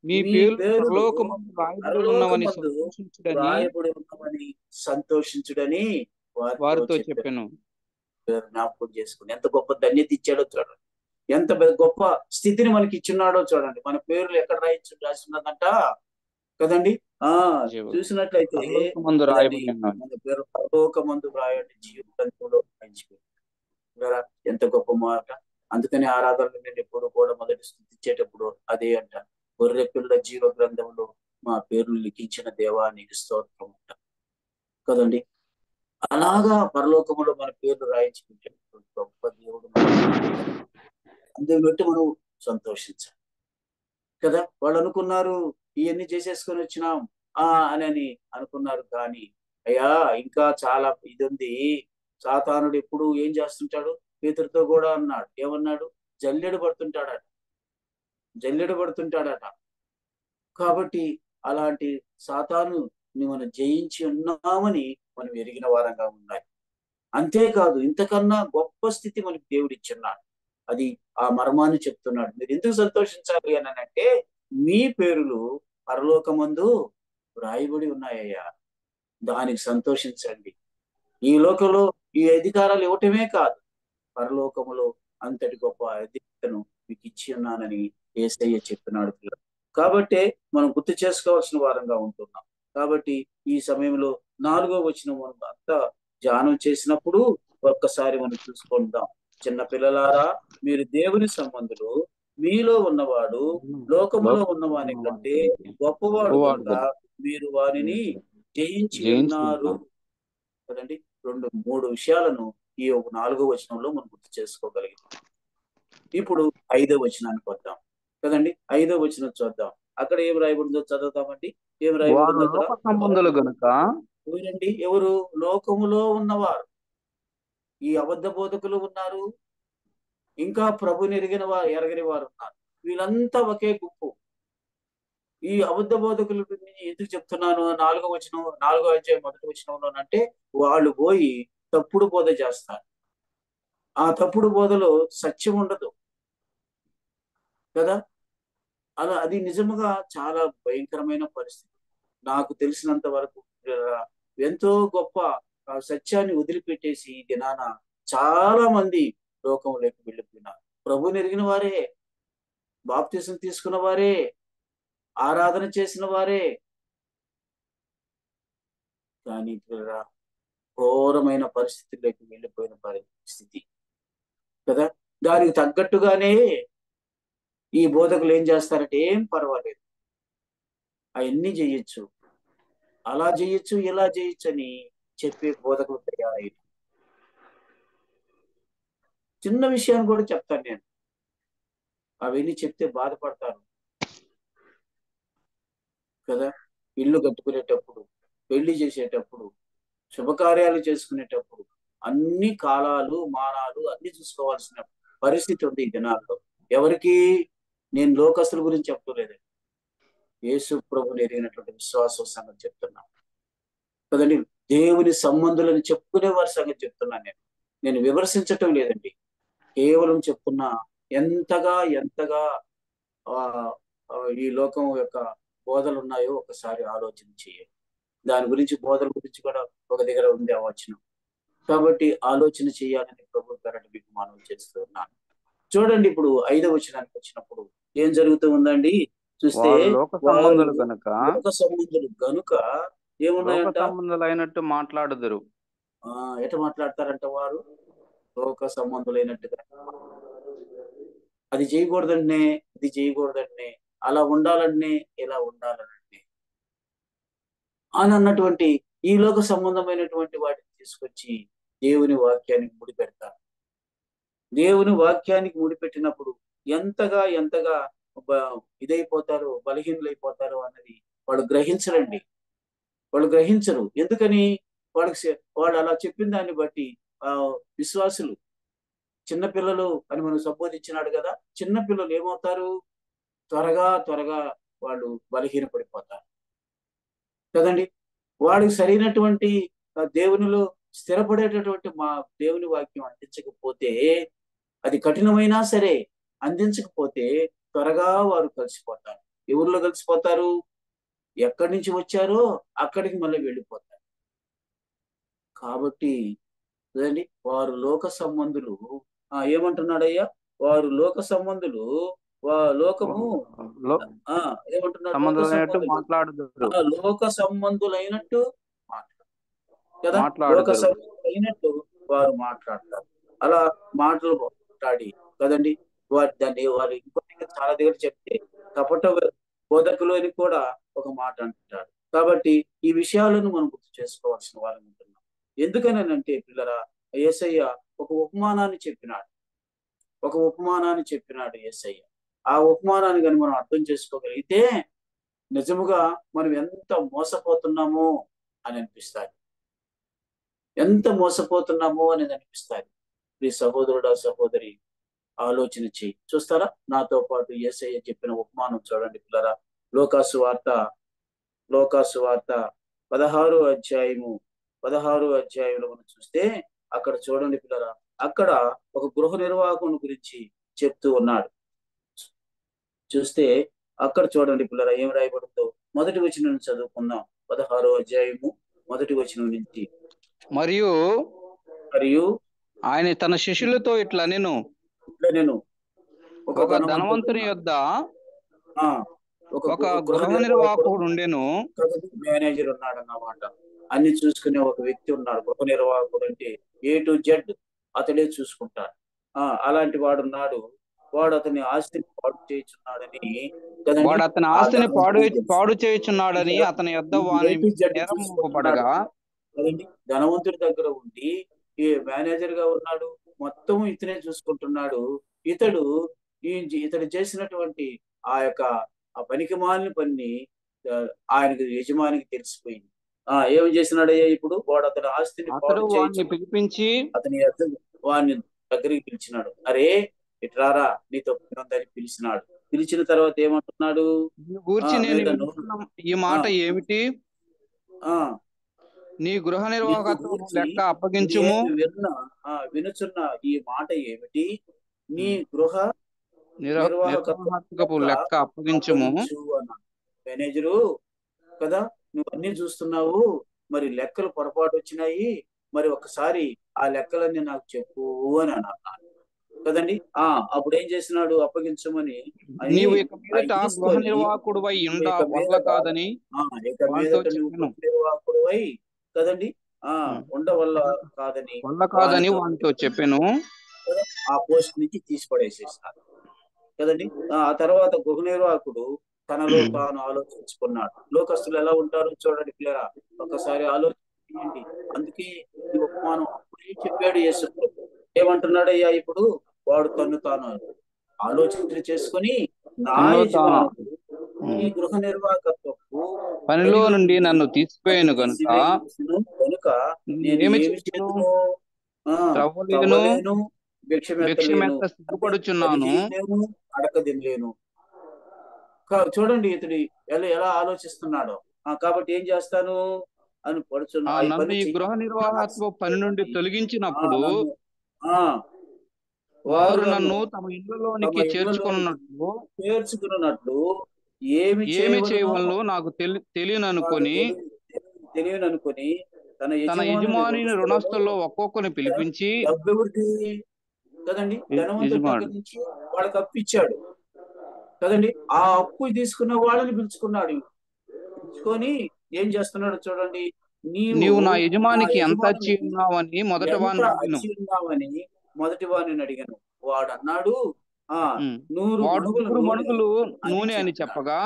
S2: మీ
S1: మీ
S2: పేర్లు
S1: పేరులు
S2: పరలోకమందు రాయబడి ఉన్నవని
S1: పరలోకమందు
S2: సంతోషించుడని
S1: రాయబడి ఉన్నవని సంతోషించుడని వారితో
S2: వారితో
S1: చెప్పారు.
S2: చెప్పాను.
S1: జ్ఞాపకం చేసుకుని ఎంత గొప్ప ధన్యత ఇచ్చాడో చూడండి, ఎంత గొప్ప స్థితిని మనకి ఇచ్చున్నాడో చూడండి. మన పేర్లు ఎక్కడ రాస్తున్నదంట కదండి. ఆ
S2: జీవ
S1: చూసినట్లయితే
S2: పరలోకమందు
S1: కదండి,
S2: రాయబడి ఉన్నాను.
S1: మన పేరు పరలోకమందు రాయండి జీవితంలో రాయించుకుంటారా. ఎంత గొప్ప మాట. అందుకని ఆరాధనలు నేను ఎప్పుడు కూడా మొదటి స్థుతించేటప్పుడు అదే అంట, గొర్రె పిల్ల జీవ గ్రంథంలో మా పేర్లు లిఖించిన దేవా నీకు స్తోత్రం అంట కదండి. అలాగా పరలోకములో మన పేర్లు రాయించుకుంటే గొప్ప దేవుడు అందుని బట్టి మనం సంతోషించాలి కదా. వాళ్ళు అనుకున్నారు ఇవన్నీ చేసేసుకొని వచ్చినాం అని అనుకున్నారు, కానీ అయ్యా ఇంకా చాలా ఇది ఉంది. సాతానుడు ఎప్పుడు ఏం చేస్తుంటాడు, పేతురుతో కూడా అన్నాడు, ఏమన్నాడు, జల్లెడ పడుతుంటాడట. కాబట్టి అలాంటి సాతాను మనం జయించి ఉన్నామని మనం ఎరిగిన వారంగా ఉండాలి. అంతేకాదు ఇంతకన్నా గొప్ప స్థితి మనకి దేవుడు ఇచ్చున్నాడు. అది ఆ మర్మాన్ని చెప్తున్నాడు. మీరు ఎందుకు సంతోషించాలి అని అంటే, మీ పేరులు పరలోకమందు వ్రాయబడి ఉన్నాయ్యా, దానికి సంతోషించండి. ఈ లోకంలో ఈ అధికారాలు ఇవ్వటమే కాదు, పరలోకములో అంతటి గొప్ప అధికారను మీకు ఇచ్చి ఉన్నానని యేసయ్య చెప్పినాడు పిల్లలు. కాబట్టి మనం గుర్తు చేసుకోవాల్సిన వారంగా ఉంటున్నాం. కాబట్టి ఈ సమయంలో 4వ వచనం మనం అంతా ధ్యానం చేసినప్పుడు ఒక్కసారి మనం చూసుకుందాం. చిన్న పిల్లలారా, మీరు దేవుని సంబంధులు, మీలో ఉన్నవాడు లోకములో ఉన్నవాని కంటే గొప్పవాడు కనుక మీరు వారిని జయించి ఉన్నారు కదండి. 3 విషయాలను ఈ 4వ వచనంలో మనం గుర్తు చేసుకోగలిగాం. ఇప్పుడు 5వ వచనానికి వద్దాం కదండి. 5వ వచనం చూద్దాం. అక్కడ ఏం రాయబడిందో చదువుతామండి. ఏం రాయబడింది అక్కడ?
S2: లోక సంబంధులు గనుక
S1: ఎవరండి? ఎవరు? లోకములో ఉన్నవారు. ఈ అబద్ధ బోధకులు ఉన్నారు, ఇంకా ప్రభుని ఎరగని వారు ఉన్నారు. వీళ్ళంతా ఒకే గుంపు. ఈ అబద్ధ బోధకుల గురించి ఎందుకు చెప్తున్నాను? 4వ వచనం, 4వ అధ్యాయం 1వ వచనంలోనంటే, వాళ్ళు పోయి తప్పుడు బోధ చేస్తారు. ఆ తప్పుడు బోధలో సత్యం ఉండదు కదా. అది నిజముగా చాలా భయంకరమైన పరిస్థితి. నాకు తెలిసినంత వరకు ఎంతో గొప్ప సత్యాన్ని వదిలిపెట్టేసి ఈ దినాన చాలా మంది లోకంలోకి వెళ్ళిపోయినారు. ప్రభువుని ఎరిగిన వారే, బాప్తిసం తీసుకున్న వారే, ఆరాధన చేసిన వారే, కానీ ఘోరమైన పరిస్థితుల్లోకి వెళ్ళిపోయిన పరిస్థితి కదా. దానికి తగ్గట్టుగానే ఈ బోధకులు ఏం చేస్తారంటే, ఏం పర్వాలేదు, అవన్నీ చేయొచ్చు, అలా చేయొచ్చు, ఇలా చేయొచ్చు అని చెప్పే బోధకులు తయారైన. చిన్న విషయాన్ని కూడా చెప్తాను నేను, అవన్నీ చెప్తే బాధపడతాను కదా. ఇల్లు కట్టుకునేటప్పుడు, పెళ్లి చేసేటప్పుడు, శుభకార్యాలు చేసుకునేటప్పుడు అన్ని కాలాలు మానాలు అన్ని చూసుకోవాల్సిన పరిస్థితి ఉంది ఈ దినాల్లో. ఎవరికి? నేను లోకస్తుల గురించి చెప్తలేదండి, యేసు ప్రభుని ఎరిగినటువంటి విశ్వాసం సంగతి చెప్తున్నా కదండి. దేవుని సంబంధులను చెప్పుకునే వారి సంగతి చెప్తున్నాను నేను విమర్శించటం లేదండి, కేవలం చెప్తున్నా. ఎంతగా ఈ లోకం యొక్క బోధలు ఉన్నాయో ఒకసారి ఆలోచన చేయండి. దాని గురించి, బోధల గురించి కూడా ఒక దగ్గర ఉంది ఆ వచనం. కాబట్టి ఆలోచన చేయాలని ప్రభు పేరట మీకు మనవి చేస్తున్నాను. చూడండి, ఇప్పుడు 5వ వచనానికి వచ్చినప్పుడు ఏం జరుగుతూ ఉందండి చూస్తే,
S2: లోక
S1: వారు
S2: సంబంధులు గనుక
S1: లోక సంబంధులు గనుక ఏమున్నాయంట?
S2: సంబంధులైనట్టు మాట్లాడుదురు.
S1: ఎట మాట్లాడతారంట వారు? లోక సంబంధులైనట్టుగా. అది చేయకూడదంటే ఇది చేయకూడదంటే, అలా ఉండాలంటే ఇలా ఉండాలంటే అని అన్నటువంటి ఈ లోక సంబంధమైనటువంటి వాటిని తీసుకొచ్చి దేవుని వాక్యానికి ముడిపెడతారు. దేవుని వాక్యానికి ముడిపెట్టినప్పుడు ఎంతగా ఇదైపోతారో, బలహీనులైపోతారో అన్నది వాళ్ళు గ్రహించరండి. వాళ్ళు గ్రహించరు. ఎందుకని? వాళ్ళు అలా చెప్పిన దాన్ని బట్టి విశ్వాసులు, చిన్నపిల్లలు అని మనం సంబోధించినాడు కదా, చిన్నపిల్లలు ఏమవుతారు? త్వరగా వాళ్ళు బలహీన పడిపోతారు కదండి. వాడికి సరైనటువంటి దేవునిలో స్థిరపడేటటువంటి దేవుని వాక్యం అందించకపోతే, అది కఠినమైనా సరే అందించకపోతే త్వరగా వారు కలిసిపోతారు. ఎవరిలో కలిసిపోతారు? ఎక్కడి నుంచి వచ్చారో అక్కడికి మళ్ళీ వెళ్ళిపోతారు. కాబట్టి కదండి, వారు లోక సంబంధులు. ఏమంటున్నాడయ్యా? వారు లోక సంబంధులు, లోకము
S2: లో
S1: ఆ ఏమంటున్నాడు? లోక
S2: సంబంధులైనట్టు
S1: సంబంధులు,
S2: మాట్లాడుదురు
S1: లోక సంబంధులైనట్టు మాట్లాడు కదా, లోక
S2: మాట్లాడుదురు
S1: సంబంధులైనట్టు వారు మాట్లాడతారు. అలా మాటలు మాట్లాడి కదండి, వారి ఇంకొక చాలా దగ్గర చెప్తే కపట బోధకులు అని కూడా ఒక మాట అంటాడు. కాబట్టి ఈ విషయాలను మనం గుర్తు చేసుకోవాల్సిన వారు ఉంటున్నాం. ఎందుకనంటే పిల్లరా, యేసయ్య ఒక ఉపమానాన్ని చెప్పినాడు. యేసయ్య. ఆ ఉపమానాన్ని కానీ మనం అర్థం చేసుకోగలిగితే నిజముగా మనం ఎంత మోసపోతున్నామో అని అనిపిస్తాయి. ఎంత మోసపోతున్నామో అనేది అనిపిస్తాయి. ఈ సహోదరుడా, సహోదరి, ఆలోచన చేయి. చూస్తారా? నాతో పాటు యేసయ్య చెప్పిన ఉపమానం చూడండి పిల్లరా. లోకాసు వార్త 16 అధ్యాయంలో మనం చూస్తే అక్కడ చూడండి పిల్లరా, అక్కడ ఒక గృహ నిర్వాహకుని గురించి చెప్తూ ఉన్నాడు. చూస్తే అక్కడ చూడండి పిల్లరా, ఏం రాయబడుతుందో మొదటి వచనం నుంచి చదువుకుందాం. 16 అధ్యాయము మొదటి వచనం నుంచి.
S2: మరియు ఆయన తన శిష్యులతో ఇట్లా నేను ఒక ధనవంతుని యొద్ద
S1: ఒక
S2: గృహ నిర్వాహకుడు ఉండెను.
S1: మేనేజర్ ఉన్నాడు అన్నమాట. అన్ని చూసుకునే ఒక వ్యక్తి ఉన్నాడు. గృహ నిర్వాహకుడు అంటే A to Z అతడే చూసుకుంటాడు. అలాంటి వాడు ఉన్నాడు. వాడు అతని ఆస్తిని పాడు చేయుచున్నాడని
S2: అతని యొద్ద వాని నేరం మోపబడగా,
S1: ధనవంతుడి దగ్గర ఉండి ఈ మేనేజర్ గా ఉన్నాడు. మొత్తం ఇతనే చూసుకుంటున్నాడు. ఇతడు చేసినటువంటి ఆ పనికి మాలిన పని ఆయనకు యజమానికి తెలిసిపోయింది. ఏమి చేసినాడయ్యా? ఇప్పుడు వాడు అతని ఆస్తిని
S2: పిలిపించి
S1: వాడిని దగ్గరికి పిలిచినాడు. అరే ఇట్రారా, నీతో పని ఉందని పిలిచినాడు. పిలిచిన తర్వాత ఏమంటున్నాడు?
S2: ఈ మాట ఏమిటి? నీ గృహ నిర్వాహకత్వం లెక్క అప్పగించుము.
S1: వినుచున్న ఈ మాట ఏమిటి? నీ గృహ
S2: నిర్వాహకత్వపు లెక్క అప్పగించుము
S1: అన్నాడు. మేనేజరు కదా, నువ్వు అన్ని చూస్తున్నావు, మరి లెక్కలు పొరపాటు వచ్చినాయి, మరి ఒకసారి ఆ లెక్కలన్నీ నాకు చెప్పు అని అన్నాడు కదండి. అప్పుడు ఏం చేసినాడు? అప్పగించమని
S2: నీవు ఇక మీదట గృహ నిర్వాహకుడువై వల్ల కాదని
S1: నిర్వాహకుడువై కదండి ఉండవల్ల కాదని
S2: వానితో చెప్పాను.
S1: ఆ పోస్ట్ నుంచి తీసిపడేసేసినాడు కదండి. ఆ తర్వాత గృహ నిర్వాహకుడు తనలో తాను ఆలోచించుకున్నాడు. లోకస్తులు ఎలా ఉంటారో చూడండి పిల్లరా, ఒకసారి ఆలోచించండి. అందుకే ఈ ఉపమానం అప్పుడే చెప్పాడు యేసు. ఏమంటున్నాడయ్యా? ఇప్పుడు వాడు తను తాను ఆలోచన చేసుకుని, నా యజమానుడు ఈ గృహ నిర్వాహకత్వపు
S2: పనిలో నుండి నన్ను తీసిపోయాను కనుక
S1: నేను ఏమి చేతును? భిక్షమెత్తలేను,
S2: సిగ్గుపడుచున్నాను,
S1: అడకదినలేను. చూడండి ఇతడు ఎలా ఆలోచిస్తున్నాడో. కాబట్టి ఏం చేస్తాను అని
S2: నన్ను ఈ గృహ నిర్వాహకత్వ పని నుండి తొలగించినప్పుడు వారు నన్ను తమ ఇళ్ళలోనికి చేర్చుకున్నట్లు ఏమి చేయవలనో నాకు తెలియననుకొని తన యజమాని రుణస్తుల్లో ఒక్కొక్కరిని పిలిపించి,
S1: కదండి ధనవంతుడి దగ్గర నుంచి వాళ్ళకి అప్పు ఇచ్చాడు కదండి. ఆ అప్పు తీసుకున్న వాళ్ళని పిలుచుకున్నాడు. పిలుచుకొని ఏం చేస్తున్నాడు చూడండి.
S2: నీవు నా యజమానికి ఎంత అచ్చి ఉన్నావని
S1: మొదటి వాడిని అడిగాను. వాడు అన్నాడు
S2: 100 మణుగులు నూనె అని చెప్పగా,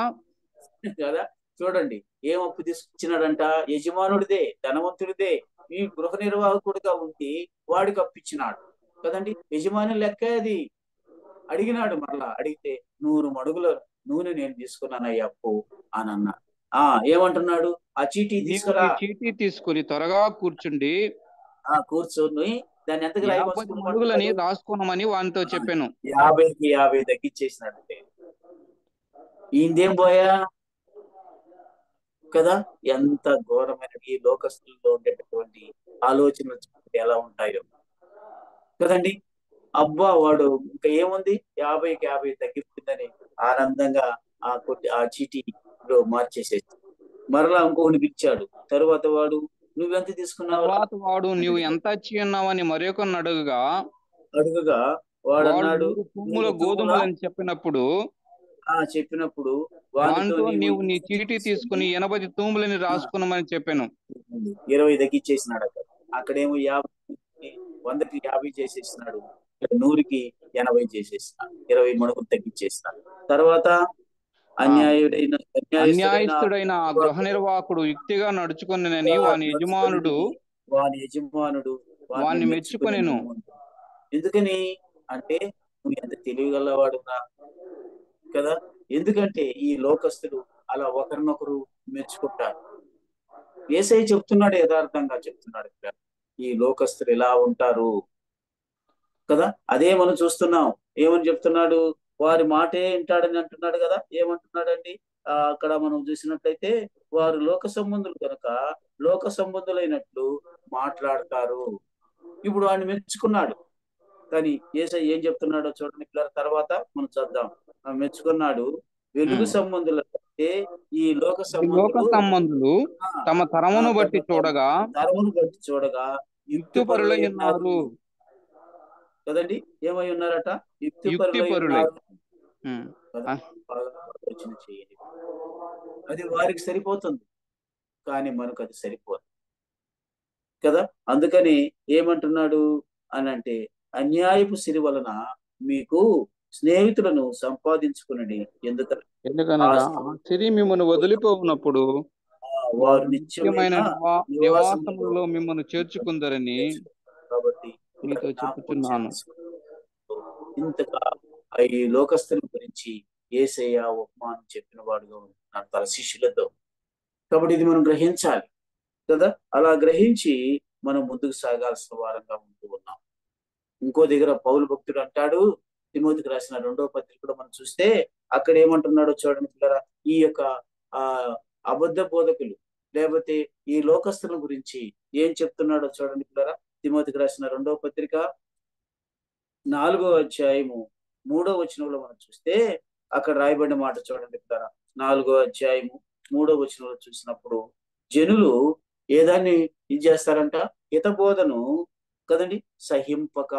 S1: కదా చూడండి ఏం అప్పు తీసుకొచ్చినాడంట? యజమానుడిదే, ధనవంతుడిదే, ఈ గృహ నిర్వాహకుడిగా ఉండి వాడికి అప్పిచ్చినాడు కదండి. యజమాని లెక్క అది. అడిగినాడు. మరలా అడిగితే 100 మణుగుల నూనె నేను తీసుకున్నానయ్యా అప్పు అని అన్నాడు. ఏమంటున్నాడు? ఆ చీటీ తీసుకురా.
S2: చీటీ తీసుకుని త్వరగా కూర్చుండి
S1: కూర్చొని దాన్ని ఎంతకు
S2: మణుగులని రాసుకున్నామని వానితో చెప్పాను.
S1: 50కి 50 తగ్గించేసినట్టే. ఈయనదేం పోయా కదా. ఎంత ఘోరమైన ఈ లోకస్తుల్లో ఉండేటటువంటి ఆలోచనలు ఎలా ఉంటాయో కదండి. అబ్బా వాడు ఇంకా ఏముంది, 50కి 50 తగ్గిపోయిందని ఆనందంగా ఆ చీటీలో మార్చేసేసి మరలా ఇంకొకటి పిలిచాడు. తరువాత వాడు నువ్వెంత తీసుకున్నావురా
S2: తర్వాత వాడు
S1: అని
S2: నీవు
S1: అడిగాడు.
S2: ఎంత ఇచ్చి ఉన్నావని మరొకరిని అడుగగా
S1: అడుగగా
S2: వాడు
S1: వాడన్నాడు
S2: 100 తూముల
S1: 100 తూముల
S2: గోధుమలని చెప్పినప్పుడు
S1: చెప్పినప్పుడు వానితో
S2: వానితో
S1: నీవు
S2: నీవు నీ
S1: ఈ
S2: చీటీ
S1: తీసుకొని
S2: తీసుకుని 80 తూములని
S1: ఆ,
S2: రాసుకున్నామని చెప్పాను.
S1: 20 తగ్గించేసినాడు అక్కడ. అక్కడేమో 50 100కి 50 చేసేసినాడు. ఇక్కడ 100కి 80 చేసేసినాడు. 20 మణుకులు తగ్గించేసినాడు. తర్వాత
S2: ఆ
S1: అన్యాయస్తుడైన
S2: అన్యాయస్తుడైన ఆ గృహ నిర్వాహకుడు యుక్తిగా నడుచుకొనినని వాని యజమానుడు
S1: వాని యజమానుడు వారిని
S2: వాణ్ణి
S1: మెచ్చుకునేను
S2: మెచ్చుకొనెను.
S1: అంటాడు. ఎందుకని అంటే నువ్వు ఎంత తెలివిగలవాడురా కదా. ఎందుకంటే ఈ లోకస్తులు అలా ఒకరినొకరు మెచ్చుకుంటారు. యేసయ్య చెప్తున్నాడు, యథార్థంగా చెప్తున్నాడు ఇక్కడ. ఈ లోకస్తులు ఎలా ఉంటారు కదా. అదే మనం చూస్తున్నాం. ఏమని చెప్తున్నాడు? వారి మాటే వింటాడని అంటున్నాడు కదా. ఏమంటున్నాడండి? అక్కడ మనం చూసినట్లయితే వారు లోక సంబంధులు కనుక లోక సంబంధులైనట్లు మాట్లాడతారు. ఇప్పుడు వాడిని మెచ్చుకున్నాడు. కానీ యేసయ్య ఏం చెప్తున్నాడో చూడండి పిల్లల. తర్వాత మనం చూద్దాం. మెచ్చుకున్నాడు. వెలుగు
S2: ఉమ్.
S1: సంబంధుల కంటే ఈ లోక
S2: ఈ లోక
S1: సంబంధులు
S2: సంబంధులు
S1: ఆ,
S2: తమ తరమును
S1: తమ
S2: బట్టి చూడగా
S1: తరమును బట్టి చూడగా యుక్తిపరులై
S2: యుక్తిపరులై
S1: ఉన్నారు
S2: ఉన్నారు.
S1: కదండి. ఏమై ఉన్నారట? యుక్తిపరులై
S2: యుక్తిపరులై.
S1: ఉన్నారు
S2: ఉమ్.
S1: కదా.
S2: ఆ,
S1: బాగా ఆలోచన చేయండి. అది వారికి సరిపోతుంది, కానీ మనకు అది సరిపోదు కదా. అందుకని ఏమంటున్నాడు అని అంటే, అన్యాయపు సిరి వలన మీకు స్నేహితులను సంపాదించుకునండి. ఎందుకంటే ఆ
S2: ఎందుకనగా ఆ సిరి మిమ్మల్ని వదిలిపోవునప్పుడు
S1: వారు
S2: వారు
S1: నిత్యమైన
S2: నిత్యమైన
S1: నివాసములో
S2: నివాసములలో మిమ్మల్ని చేర్చుకుందరని
S1: కాబట్టి ఇక్కడ
S2: మీతో
S1: జ్ఞాపకం
S2: చెప్పుచున్నాను.
S1: చేసుకో. ఇంతగా ఈ లోకస్తుల గురించి యేసయ్య ఉపమానం చెప్పిన వాడుగా ఉంటున్నాడు తన శిష్యులతో. కాబట్టి ఇది మనం గ్రహించాలి కదా. అలా గ్రహించి మనం ముందుకు సాగాల్సిన వారంగా ఉంటూ ఉన్నాం. ఇంకో దగ్గర పౌలు భక్తుడు అంటాడు, తిమోతికి రాసిన 2వ పత్రిక కూడా మనం చూస్తే అక్కడ ఏమంటున్నాడో చూడండి పిల్లరా. ఈ యొక్క ఆ అబద్ధ బోధకులు లేకపోతే ఈ లోకస్తుల గురించి ఏం చెప్తున్నాడో చూడండి పిల్లరా. తిమోతికి రాసిన 2వ పత్రిక 4వ అధ్యాయము 3వ వచనంలో మనం చూస్తే అక్కడ రాయబడిన మాట చూడండి పిల్లరా. 4వ అధ్యాయము 3వ వచనంలో చూసినప్పుడు జనులు ఏదాన్ని ఇది చేస్తారంట? హిత బోధను కదండి సహింపక.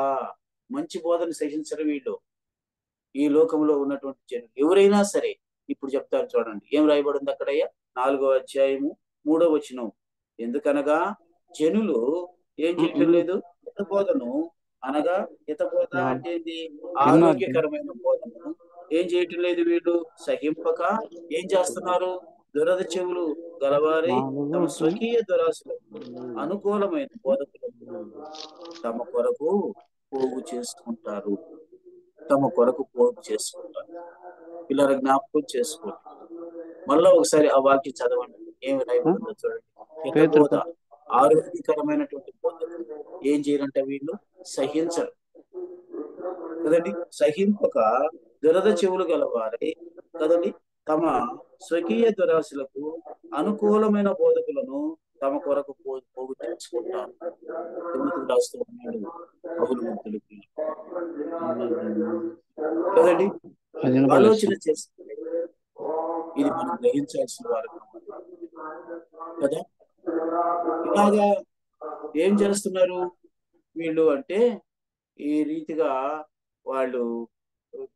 S1: మంచి బోధన సహించరు వీళ్ళు. ఈ లోకంలో ఉన్నటువంటి జనులు ఎవరైనా సరే. ఇప్పుడు చెప్తారు చూడండి, ఏం రాయబడింది అక్కడయ్యా? 4వ అధ్యాయము 3వ వచనం. ఎందుకనగా జనులు ఏం చేయటం లేదు? హిత బోధను అనగా హిత బోధ అంటే ఏంటి?
S2: విన్నది
S1: ఆరోగ్యకరమైన బోధను ఏం చేయటం లేదు వీళ్ళు సహింపక. ఏం చేస్తున్నారు? దురద చెవులు గలవారై తమ
S2: నాలుగు
S1: స్వకీయ దురాశలకు అనుకూలమైన బోధకులకు తమ కొరకు పోగు చేసుకుంటారు. తమ కొరకు పోగు చేసుకుంటారు. పిల్లల జ్ఞాపకం చేసుకోండి. మళ్ళా ఒకసారి ఆ వాక్యం చదవండి. ఏమి రాయబడిందో చూడండి.
S2: పేతురు
S1: హితబోధ, ఆరోగ్యకరమైనటువంటి బోధకు ఏం చేయరంట వీళ్ళు? సహించరు కదండి. సహింపక దురద చెవులు గలవారై కదండి తమ స్వకీయ దురాశలకు అనుకూలమైన బోధకులను తమ కొరకు పోగు చేసుకుంటారు. తిమోతికి రాస్తూ ఉన్నాడు పౌలు భక్తుడికి కదండి.
S2: అది వినపడలేదు.
S1: ఆలోచన చేస్తే ఇది మనం గ్రహించాల్సిన వారంగా ఉంటుంది కదా. ఇలాగా ఏం చేస్తున్నారు వీళ్ళు అంటే, ఈ రీతిగా వాళ్ళు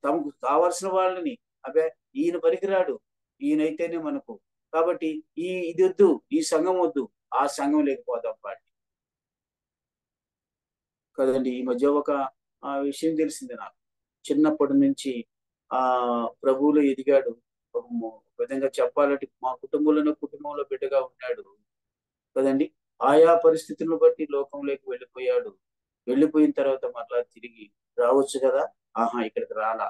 S1: తమకు కావలసిన వాళ్ళని, అబ్బే ఈయన పనికిరాడు, ఈయనైతేనే మనకు, కాబట్టి ఇది వద్దు, ఈ సంఘం వద్దు, ఆ సంఘం లేకపోదాం పాటి కదండి. ఈ మధ్య ఒక విషయం తెలిసింది నాకు. చిన్నప్పటి నుంచి ఆ ప్రభువులో ఎదిగాడు. ఒక విధంగా చెప్పాలంటే మా కుటుంబంలో బిడ్డగా ఉన్నాడు కదండి. ఆయా పరిస్థితులను బట్టి లోకంలోకి వెళ్ళిపోయాడు. వెళ్ళిపోయిన తర్వాత మరలా తిరిగి రావచ్చు కదా. ఇక్కడికి రాలా,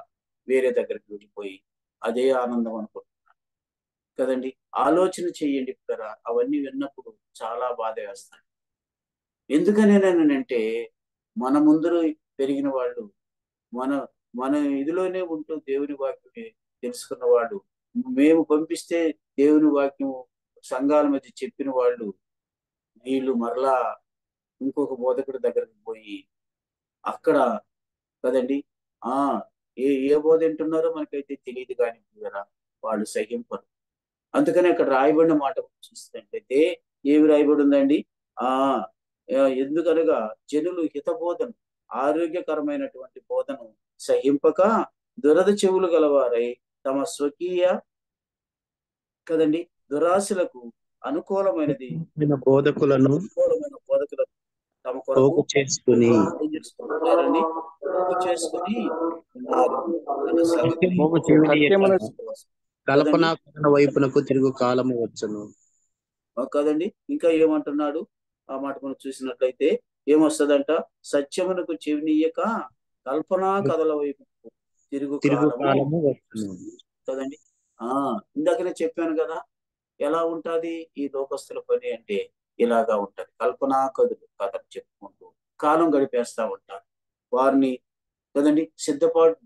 S1: వేరే దగ్గరికి వెళ్ళిపోయి అదే ఆనందం అనుకుంటున్నాను కదండి. ఆలోచన చెయ్యండి కదా. అవన్నీ విన్నప్పుడు చాలా బాధ వేస్తాయి. ఎందుకనేనంటే మన ముందర పెరిగిన వాళ్ళు, మన మన ఇదిలోనే ఉంటూ దేవుని వాక్యం తెలుసుకున్న వాళ్ళు, మేము పంపిస్తే దేవుని వాక్యం సంఘాల మధ్య చెప్పిన వాళ్ళు, వీళ్ళు మరలా ఇంకొక బోధకుడి దగ్గరకు పోయి అక్కడ కదండి ఆ ఏ ఏ బోధ వింటున్నారో మనకైతే తెలియదు కానీ కదా. వాళ్ళు సహింపరు. అందుకని అక్కడ రాయబడిన మాట చూసినట్లయితే ఏమి రాయబడి ఉందండి? ఆ ఎందుకనగా జనులు హితబోధను, ఆరోగ్యకరమైనటువంటి బోధను సహింపక దురద చెవులు గలవారై తమ స్వకీయ కదండి దురాశలకు అనుకూలమైనది
S3: బోధకులను
S1: అనుకూలమైన బోధకులను తమ కొరకు
S3: పోగు చేసుకుని
S1: ఏం చేసుకుంటున్నారండి? పోగు చేసుకుని ఉన్నారు అనే సంగతిని
S3: సత్యమును చెవినియక
S2: సత్యమును
S3: కల్పనా కథన వైపునకు తిరుగు కాలము వచ్చును.
S1: కదండి. ఇంకా ఏమంటున్నాడు? ఆ మాట మనం చూసినట్లయితే ఏమొస్తుందంట? సత్యమునకు చెవినీయక కల్పనా కథల వైపు తిరుగు కాలము
S3: కాలము వచ్చును.
S1: కదండి. ఇందాకనే చెప్పాను కదా, ఎలా ఉంటది ఈ లోకస్తుల పని అంటే ఇలాగా ఉంటది. కల్పనా కథలు చెప్పుకుంటూ కాలం గడిపేస్తా ఉంటారు. వారిని కదండి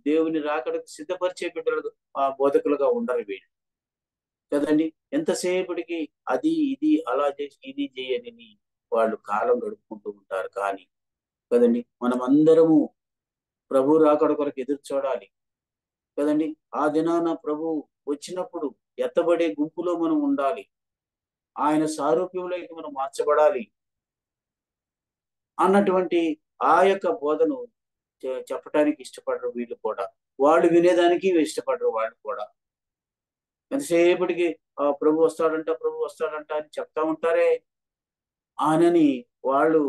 S1: దేవుని రాకడకు సిద్ధపరిచే బిడ్డలు ఆ బోధకులుగా ఉండరు వీళ్ళు కదండి. ఎంతసేపటికి అది ఇది అలా చేసి ఇది చేయని వాళ్ళు కాలం గడుపుకుంటూ ఉంటారు. కానీ కదండి మనమందరము ప్రభు రాకడ కొరకు ఎదురు చూడాలి కదండి. ఆ దినాన ప్రభు వచ్చినప్పుడు ఎత్తబడే గుంపులో మనం ఉండాలి. ఆయన సారూప్యంలోకి మనం మార్చబడాలి అన్నటువంటి ఆ యొక్క బోధను చెప్పడానికి ఇష్టపడరు వీళ్ళు కూడా. వాళ్ళు వినేదానికి ఇష్టపడరు వాళ్ళు కూడా. ఎంతసేపటికి ప్రభు వస్తాడంట అని చెప్తా ఉంటారే ఆయనని వాళ్ళు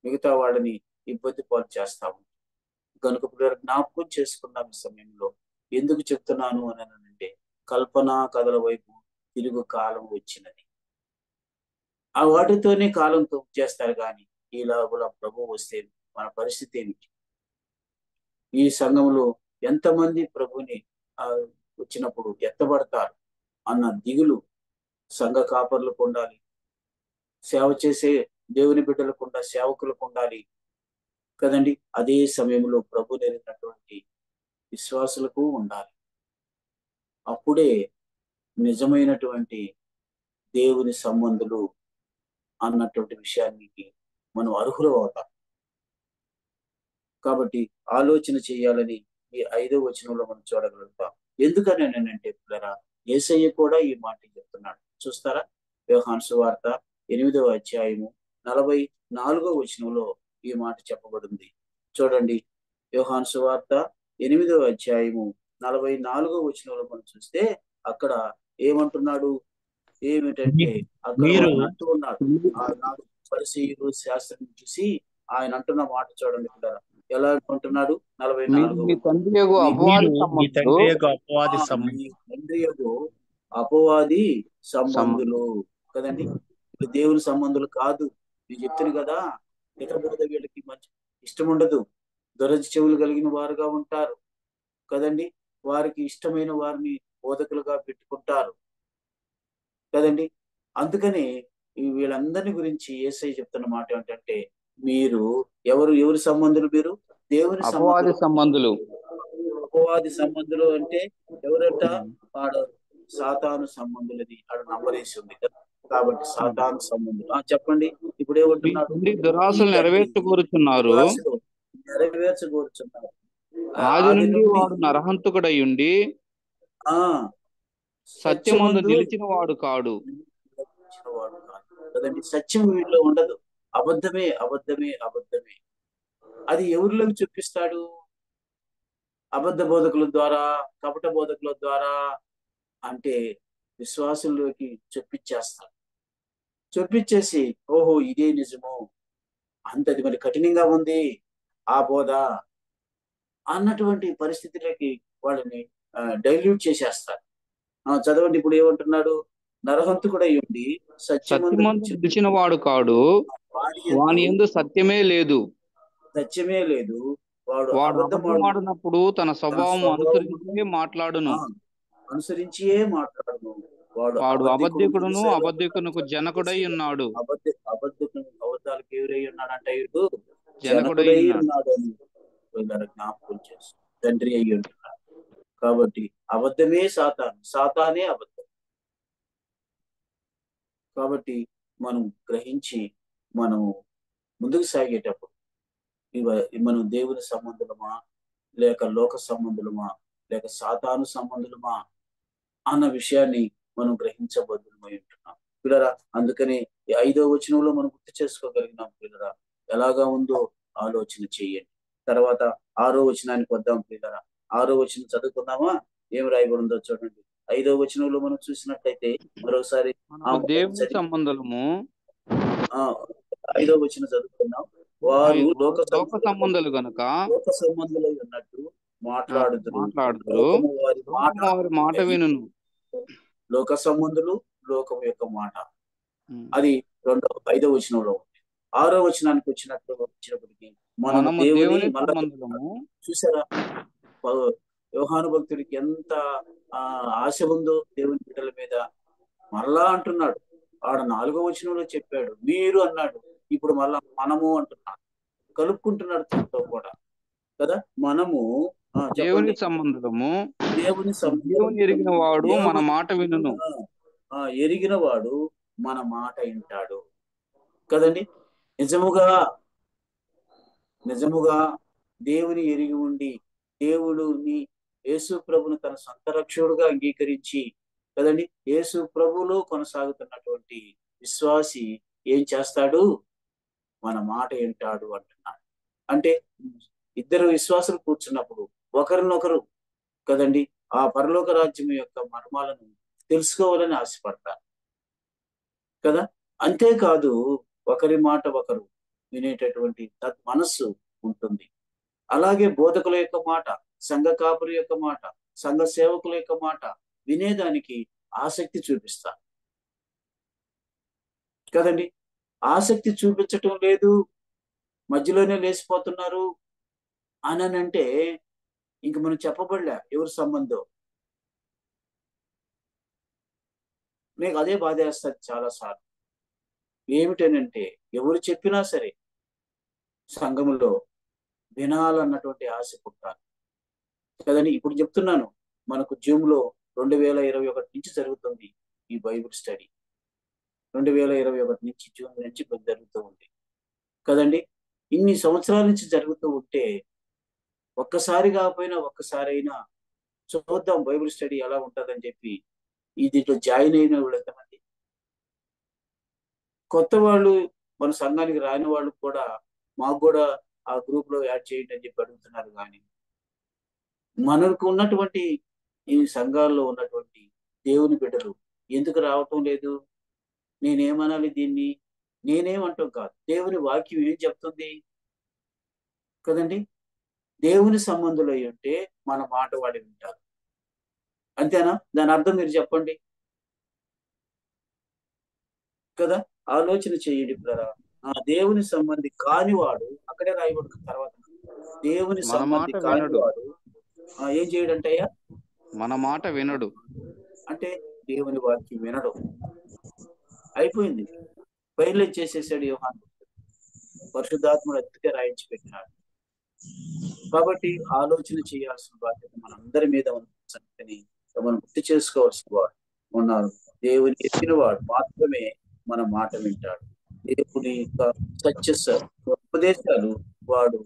S1: మిగతా వాళ్ళని ఇబ్బంది పాలు చేస్తా ఉంటారు. కనుక జ్ఞాపకం చేసుకున్నాం ఈ సమయంలో. ఎందుకు చెప్తున్నాను అని అంటే కల్పనా కథల వైపు తిరుగు కాలం వచ్చినది. ఆ వాటితోనే కాలంతో చేస్తారు. కానీ ఈలాగులా ప్రభు వస్తే మన పరిస్థితి ఏమిటి? ఈ సంఘంలో ఎంతమంది ప్రభుని వచ్చినప్పుడు ఎత్తబడతారు అన్న దిగులు సంఘ కాపర్లకు ఉండాలి. సేవ చేసే దేవుని బిడ్డలకు ఉండాలి, సేవకులకు ఉండాలి కదండి. అదే సమయంలో ప్రభు నెరిగినటువంటి విశ్వాసులకు ఉండాలి. అప్పుడే నిజమైనటువంటి దేవుని సంబంధులు అన్నటువంటి విషయానికి మనం అర్హులు అవుతాం. కాబట్టి ఆలోచన చేయాలని ఈ 5వ వచనంలో మనం చూడగలుగుతాం. ఎందుకని అంటే పిల్లరా, యేసయ్య కూడా ఈ మాట చెప్తున్నాడు. చూస్తారా? యోహాను సువార్త 8వ అధ్యాయము 44వ వచనంలో ఈ మాట చెప్పబడింది. చూడండి, యోహాను సువార్త 8వ అధ్యాయము 44వ వచనంలో మనం చూస్తే అక్కడ ఏమంటున్నాడు? ఏమిటంటే అక్కడ అంటూ ఉన్నాడు, ఆనాడు పరిసయ్యులు శాస్త్రం చూసి ఆయన అంటున్న మాట చూడండి పిల్లరా. ఎలా అంటున్నాడు? 44 అపవాది సంబంధులు కదండి. దేవుని సంబంధులు కాదు. నేను చెప్తాను కదా, హితబోధ వీళ్ళకి మంచి ఇష్టం ఉండదు. దురద చెవులు కలిగిన వారుగా ఉంటారు కదండి. వారికి ఇష్టమైన వారిని బోధకులుగా పెట్టుకుంటారు కదండి. అందుకని వీళ్ళందరిని గురించి యేసయ్య చెప్తున్న మాట ఏంటంటే, మీరు ఎవరి సంబంధులు? మీరు దేవుని
S2: సంబంధులు.
S1: అపవాది సంబంధులు అంటే ఎవరంట? ఆడ సాతాను సంబంధులది ఆడ నంబరేసి ఉంది కదా. కాబట్టి సాతాను సంబంధులు. చెప్పండి, ఇప్పుడు ఏమంటున్నాడు?
S2: దురాశలు నెరవేర్చగోరుచున్నారు.
S1: ఆది నుండి
S2: వాడు నరహంతకుడై ఉండి సత్యమందు నిలిచిన వాడు కాడు
S1: కదండి. సత్యం వీటిలో ఉండదు. అబద్ధమే. అది ఎవరిలోకి చూపిస్తాడు? అబద్ధ బోధకుల ద్వారా, కపట బోధకుల ద్వారా, అంటే విశ్వాసంలోకి చొప్పించేసి ఓహో ఇదే నిజము, అంతది మరి కఠినంగా ఉంది ఆ బోధ అన్నటువంటి పరిస్థితిలోకి వాళ్ళని డైల్యూట్ చేసేస్తారు. చదవండి, ఇప్పుడు ఏమంటున్నాడు? నరహంతకుడై ఉండి
S2: సత్యమందు నిలిచిన వాడు కాడు, వాని యందు సత్యమే లేదు.
S1: వాడు
S2: అబద్ధమాడినప్పుడు తన స్వభావం
S1: అనుసరించియే మాట్లాడును.
S2: వాడు అబద్ధికుడును అబద్ధికునకు జనకుడై ఉన్నాడు.
S1: అబద్ధాలకు ఎవరై ఉన్నాడంట? ఇటు
S2: జనకుడై
S1: ఉన్నాడు అని జ్ఞాపకం చేస్తూ తండ్రి అయ్యి ఉంటున్నాడు. కాబట్టి అబద్ధమే సాతానే అబద్ధం. కాబట్టి మనం గ్రహించి మనము ముందుకు సాగేటప్పుడు మనం దేవుని సంబంధులమా లేక లోక సంబంధులమా లేక సాతాను సంబంధులమా అన్న విషయాన్ని మనం గ్రహించబద్దులమై ఉంటున్నాం పిల్లరా. అందుకని ఈ 5వ వచనంలో మనం గుర్తు చేసుకోగలిగినాం పిల్లరా. ఎలాగా ఉందో ఆలోచన చేయండి. తర్వాత 6వ వచనానికి వద్దాం పిల్లరా. 6వ వచనం చదువుకుందామా? ఏం రాయబడిందో చూడండి. 5వ వచనంలో మనం చూసినట్లయితే మరోసారి
S2: దేవుని సంబంధులము
S1: 5వ వచనం చదువుకుందాం. వారు లోక
S2: సంబంధాలు గనుక
S1: లోక సంబంధులై ఉన్నట్టు మాట్లాడుదురు,
S2: వారి మాట వినును.
S1: లోక సంబంధులు లోకం యొక్క మాట, అది 5వ వచనంలో ఉంది. 6వ వచనానికి వచ్చినప్పటికీ మనము దేవుని చూసారా? యోహాను భక్తుడికి ఎంత ఆశ ఉందో దేవుని బిడ్డల మీద. మరలా అంటున్నాడు, ఆడ 4వ వచనంలో చెప్పాడు మీరు అన్నాడు, ఇప్పుడు మళ్ళా మనము అంటున్నాడు, కలుపుకుంటున్నాడు తనతో కూడా కదా. మనము
S2: దేవుని సంబంధము,
S1: దేవుని
S2: ఎరిగిన వాడు మన మాట వినును.
S1: ఎరిగిన వాడు మన మాట వింటాడు కదండి. నిజముగా దేవుని ఎరిగి ఉండి దేవుడిని యేసు ప్రభును తన సొంత రక్షకుడుగా అంగీకరించి కదండి యేసు ప్రభులో కొనసాగుతున్నటువంటి విశ్వాసి ఏం చేస్తాడు? మన మాట వింటాడు అంటున్నాడు. అంటే ఇద్దరు విశ్వాసులు కూర్చున్నప్పుడు ఒకరినొకరు కదండి ఆ పరలోక రాజ్యం యొక్క మర్మాలను తెలుసుకోవాలని ఆశపడతారు కదా. అంతేకాదు ఒకరి మాట ఒకరు వినేటటువంటి మనస్సు ఉంటుంది. అలాగే బోధకుల యొక్క మాట, సంఘ కాపురి యొక్క మాట, సంఘ సేవకుల యొక్క మాట వినేదానికి ఆసక్తి చూపిస్తారు కదండి. ఆసక్తి చూపించటం లేదు, మధ్యలోనే లేచిపోతున్నారు అని అంటే ఇంక మనం చెప్పబడలే ఎవరి సంబంధం. నీకు అదే బాధేస్తుంది చాలాసార్లు. ఏమిటనంటే ఎవరు చెప్పినా సరే సంఘములో వినాలన్నటువంటి ఆశ పుట్టాలి కదని. ఇప్పుడు చెప్తున్నాను, మనకు జూమ్లో 2021 నుంచి జరుగుతుంది ఈ బైబిల్ స్టడీ. 2021 నుంచి జూన్ నుంచి జరుగుతూ ఉంది కదండి. ఇన్ని సంవత్సరాల నుంచి జరుగుతూ ఉంటే ఒక్కసారి కాకపోయినా ఒక్కసారైనా చూద్దాం బైబిల్ స్టడీ ఎలా ఉంటుందని చెప్పి దీంట్లో జాయిన్ అయిన వాళ్ళు ఎంతమంది? కొత్త వాళ్ళు, మన సంఘానికి రాని వాళ్ళు కూడా మాకు కూడా ఆ గ్రూప్ లో యాడ్ చేయండి అని చెప్పి అడుగుతున్నారు. కానీ మనకు ఉన్నటువంటి ఈ సంఘాల్లో ఉన్నటువంటి దేవుని బిడ్డలు ఎందుకు రావటం లేదు? నేనేమనాలి దీన్ని? నేనేమంటాం కాదు, దేవుని వాక్యం ఏం చెప్తుంది కదండి. దేవుని సంబంధులై ఉంటే మన మాట వాడి వింటారు, అంతేనా? దాని అర్థం మీరు చెప్పండి కదా. ఆలోచన చేయండి బ్రదర్. దేవుని సంబంధి కానివాడు, అక్కడే రాయబడుతుంది తర్వాత, దేవుని సంబంధి కానివాడు ఏం చేయడంటయ్యా?
S2: మన మాట వినడు.
S1: అంటే దేవుని వాక్యం వినడు. అయిపోయింది, బయలు చేసేసాడు యోహాను. పరిశుద్ధాత్ముడు అతిగా రాయించి పెట్టినాడు. కాబట్టి ఆలోచన చేయాల్సిన బాధ్యత మనందరి మీద ఉందని మనం గుర్తు చేసుకోవాల్సిన వాడు ఉన్నారు. దేవుని ఎత్తిన వాడు మాత్రమే మన మాట వింటాడు. దేవుని యొక్క ఉపదేశాలు వాడు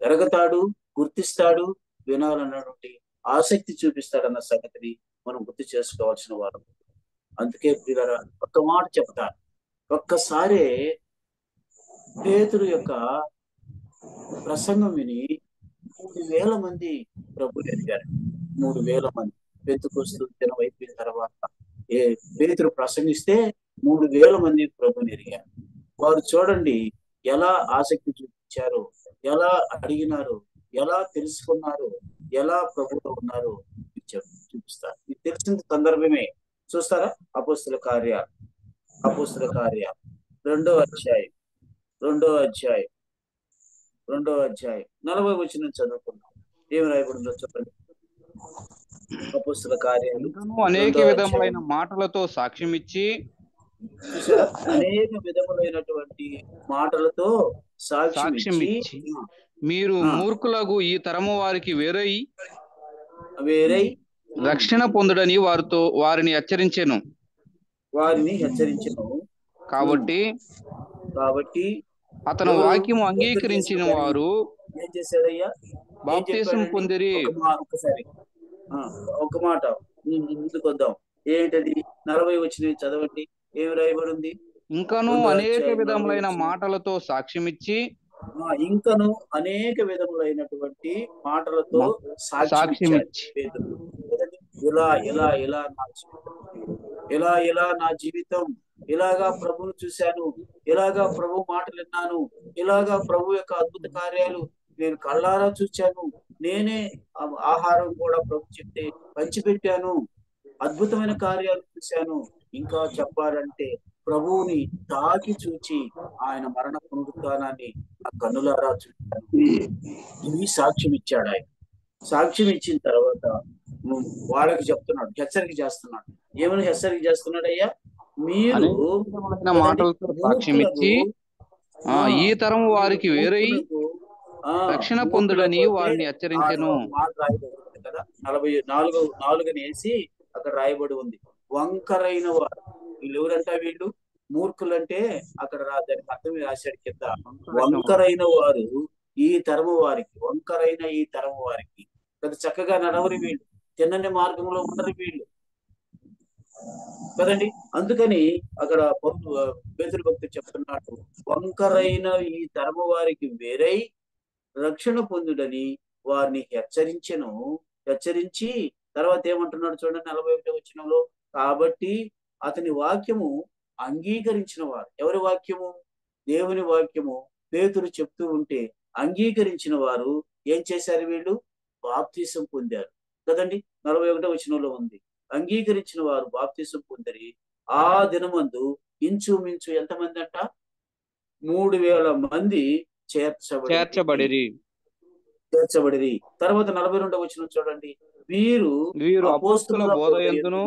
S1: ఎరగతాడు, గుర్తిస్తాడు, వినాలన్నటువంటి ఆసక్తి చూపిస్తాడన్న సంగతిని మనం గుర్తు చేసుకోవాల్సిన వాడు. అందుకే ప్రియులారా, ఒక్క మాట చెప్తాను. ఒక్కసారే పేతురు యొక్క ప్రసంగం విని 3,000 మంది ప్రభుని ఎదిగారు. 3,000 మంది పెంతెకొస్తు దినం అయిపోయిన తర్వాత పేతురు ప్రసంగిస్తే 3,000 మంది ప్రభుని ఎదిగారు. వారు చూడండి ఎలా ఆసక్తి చూపించారు, ఎలా అడిగినారు, ఎలా తెలుసుకున్నారు, ఎలా ప్రభువులో ఉన్నారు చూపిస్తారు. మీకు తెలిసిన సందర్భమే చూస్తారా? అపోస్తుల కార్యాలు 2వ అధ్యాయం 40వ వచనం చదువుకున్నాం. ఏమి రాయబడిందో చెప్పండి. అపోస్తుల కార్యాలు
S2: అనేక విధములైన మాటలతో సాక్ష్యం ఇచ్చి,
S1: అనేక విధములైనటువంటి మాటలతో సాక్ష్యం ఇచ్చి
S2: మీరు మూర్ఖులకు ఈ తరము వారికి వేరై రక్షణ పొందుడని వారిని హెచ్చరించెను. కాబట్టి అతను వాక్యము అంగీకరించిన వారు
S1: ఏం చేశాడయ్యా?
S2: బాప్తిసం పొందిరి.
S1: ఒక మాట ముందుకు వద్దాం. ఏంటది? 40 వచనం చదవండి. ఏమి రాయబడి ఉంది?
S2: ఇంకను
S1: 2వ
S2: అనేక
S1: అధ్యాయం 40
S2: విధములైన
S1: వచనం.
S2: మాటలతో సాక్ష్యమిచ్చి
S1: ఇంకను అనేక విధములైనటువంటి మాటలతో సాక్ష్యం ఇచ్చాడు
S2: సాక్ష్యమిచ్చి
S1: పేతురు. కదండి? ఇలా ఇలా ఇలా నా జీవితం, ఇలా ఇలా నా జీవితం, ఇలాగా ప్రభువును చూశాను, ఇలాగా ప్రభు మాటలు విన్నాను, ఇలాగా ప్రభు యొక్క అద్భుత కార్యాలు నేను కళ్ళారా చూశాను, నేనే ఆహారం కూడా ప్రభు చెప్తే పంచిపెట్టాను, అద్భుతమైన కార్యాలు చూశాను, ఇంకా చెప్పాలంటే ప్రభువుని తాకి చూచి ఆయన మరణ పునరుత్థానాన్ని ఆ కన్నులారా చూశాను. ఇవి సాక్ష్యం ఇచ్చాడు ఆయన. సాక్ష్యం ఇచ్చిన తర్వాత వాళ్ళకి చెప్తున్నాడు, హెచ్చరిక చేస్తున్నాడు. ఏమని హెచ్చరిక చేస్తున్నాడు? అయ్యా, మీరు
S2: అనేక విధములైన మాటలతో సాక్ష్యమిచ్చి ఈ తరం వారికి వేరై రక్షణ పొందుడని వారిని హెచ్చరించెను.
S1: మాట రాయబడి కదా, 44 వేసి అక్కడ రాయబడి ఉంది. వంకరైన వారు, వీళ్ళు ఎవరంట? వీళ్ళు మూర్ఖులంటే అక్కడ దానికి అర్థం రాశాడు కింద. వంకరైన వారు ఈ తరము వారికి, వంకరైన ఈ తరము వారికి. కదా, చక్కగా నడవరి వీళ్ళు, తిన్నని మార్గంలో ఉండరు వీళ్ళు కదండి. అందుకని అక్కడ పేతురు భక్తుడు చెప్తున్నాడు, వంకరైన ఈ తరము వారికి వేరై రక్షణ పొందుడని వారిని హెచ్చరించి తర్వాత ఏమంటున్నాడు చూడండి 41వ వచనంలో. కాబట్టి అతని వాక్యము అంగీకరించిన వారు, ఎవరి వాక్యము? దేవుని వాక్యము. పేతురు చెప్తూ ఉంటే అంగీకరించిన వారు ఏం చేశారు? వీళ్ళు బాప్తీసం పొందారు కదండి. 41వ వచనంలో ఉంది, అంగీకరించిన వారు బాప్తీసం పొందరి. ఆ దినమందు ఇంచుమించు ఎంతమంది అంట? 3000 మంది చేర్చబడిరి. తర్వాత 42వ వచనం చూడండి, వీరు
S2: అపోస్తలుల బోధయందును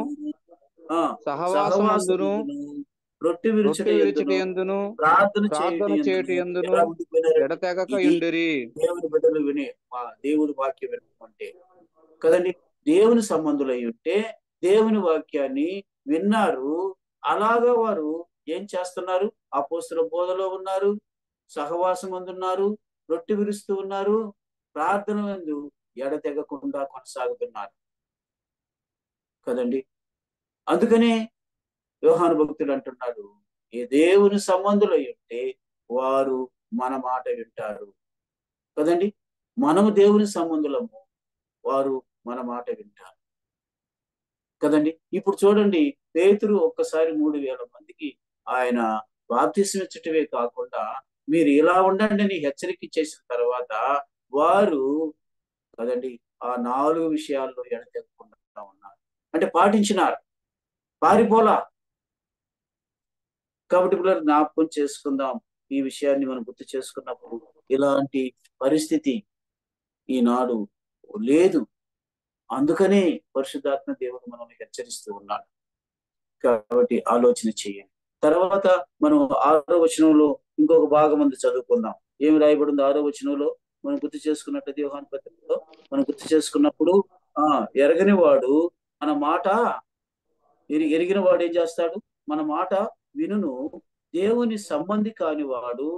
S2: సహవాసమందును
S1: రొట్టె విరుచుటయందును ప్రార్థన చేయుటయందును
S2: ఎడతెగక ఉండిరి.
S1: దేవుని బిడ్డలు వినే దేవుని వాక్యం వినమంటే కదండి, దేవుని సంబంధులై ఉంటే దేవుని వాక్యాన్ని విన్నారు. అలాగా వారు ఏం చేస్తున్నారు? అపోస్తలుల బోధలో ఉన్నారు, సహవాసం అందున్నారు, రొట్టె విరుస్తూ ఉన్నారు, ప్రార్థన యందు ఎడతెగకుండా కొనసాగుతున్నారు కదండి. అందుకనే యోహాను భక్తుడు అంటున్నాడు, ఈ దేవుని సంబంధులై ఉంటే వారు మన మాట వింటారు కదండి. మనము దేవుని సంబంధులము, వారు మన మాట వింటారు కదండి. ఇప్పుడు చూడండి, పేతురు ఒక్కసారి 3000 మందికి ఆయన బాప్తిసం ఇచ్చటమే కాకుండా మీరు ఇలా ఉండండి అని హెచ్చరిక చేసిన తర్వాత వారు కదండి ఆ 4 విషయాల్లో ఎడతెగకుండా ఉన్నారు, అంటే పాటించినారు, పారిపోలా. కాబట్టి పిల్లలు జ్ఞాపకం చేసుకుందాం, ఈ విషయాన్ని మనం గుర్తు చేసుకున్నప్పుడు ఇలాంటి పరిస్థితి ఈనాడు లేదు. అందుకనే పరిశుద్ధాత్మ దేవుడు మనల్ని హెచ్చరిస్తూ ఉన్నాడు. కాబట్టి ఆలోచన చేయండి. తర్వాత మనం 6వ వచనంలో ఇంకొక భాగం ఉంది, చదువుకుందాం. ఏమి రాయబడింది 6వ వచనంలో? మనం గుర్తు చేసుకున్నట్టు యోహాను పత్రికలో మనం గుర్తు చేసుకున్నప్పుడు ఎరగని వాడు మన మాట ఎరిగిన వాడు ఏం చేస్తాడు? మన మాట వినును, దేవుని సంబంధి కాని వాడు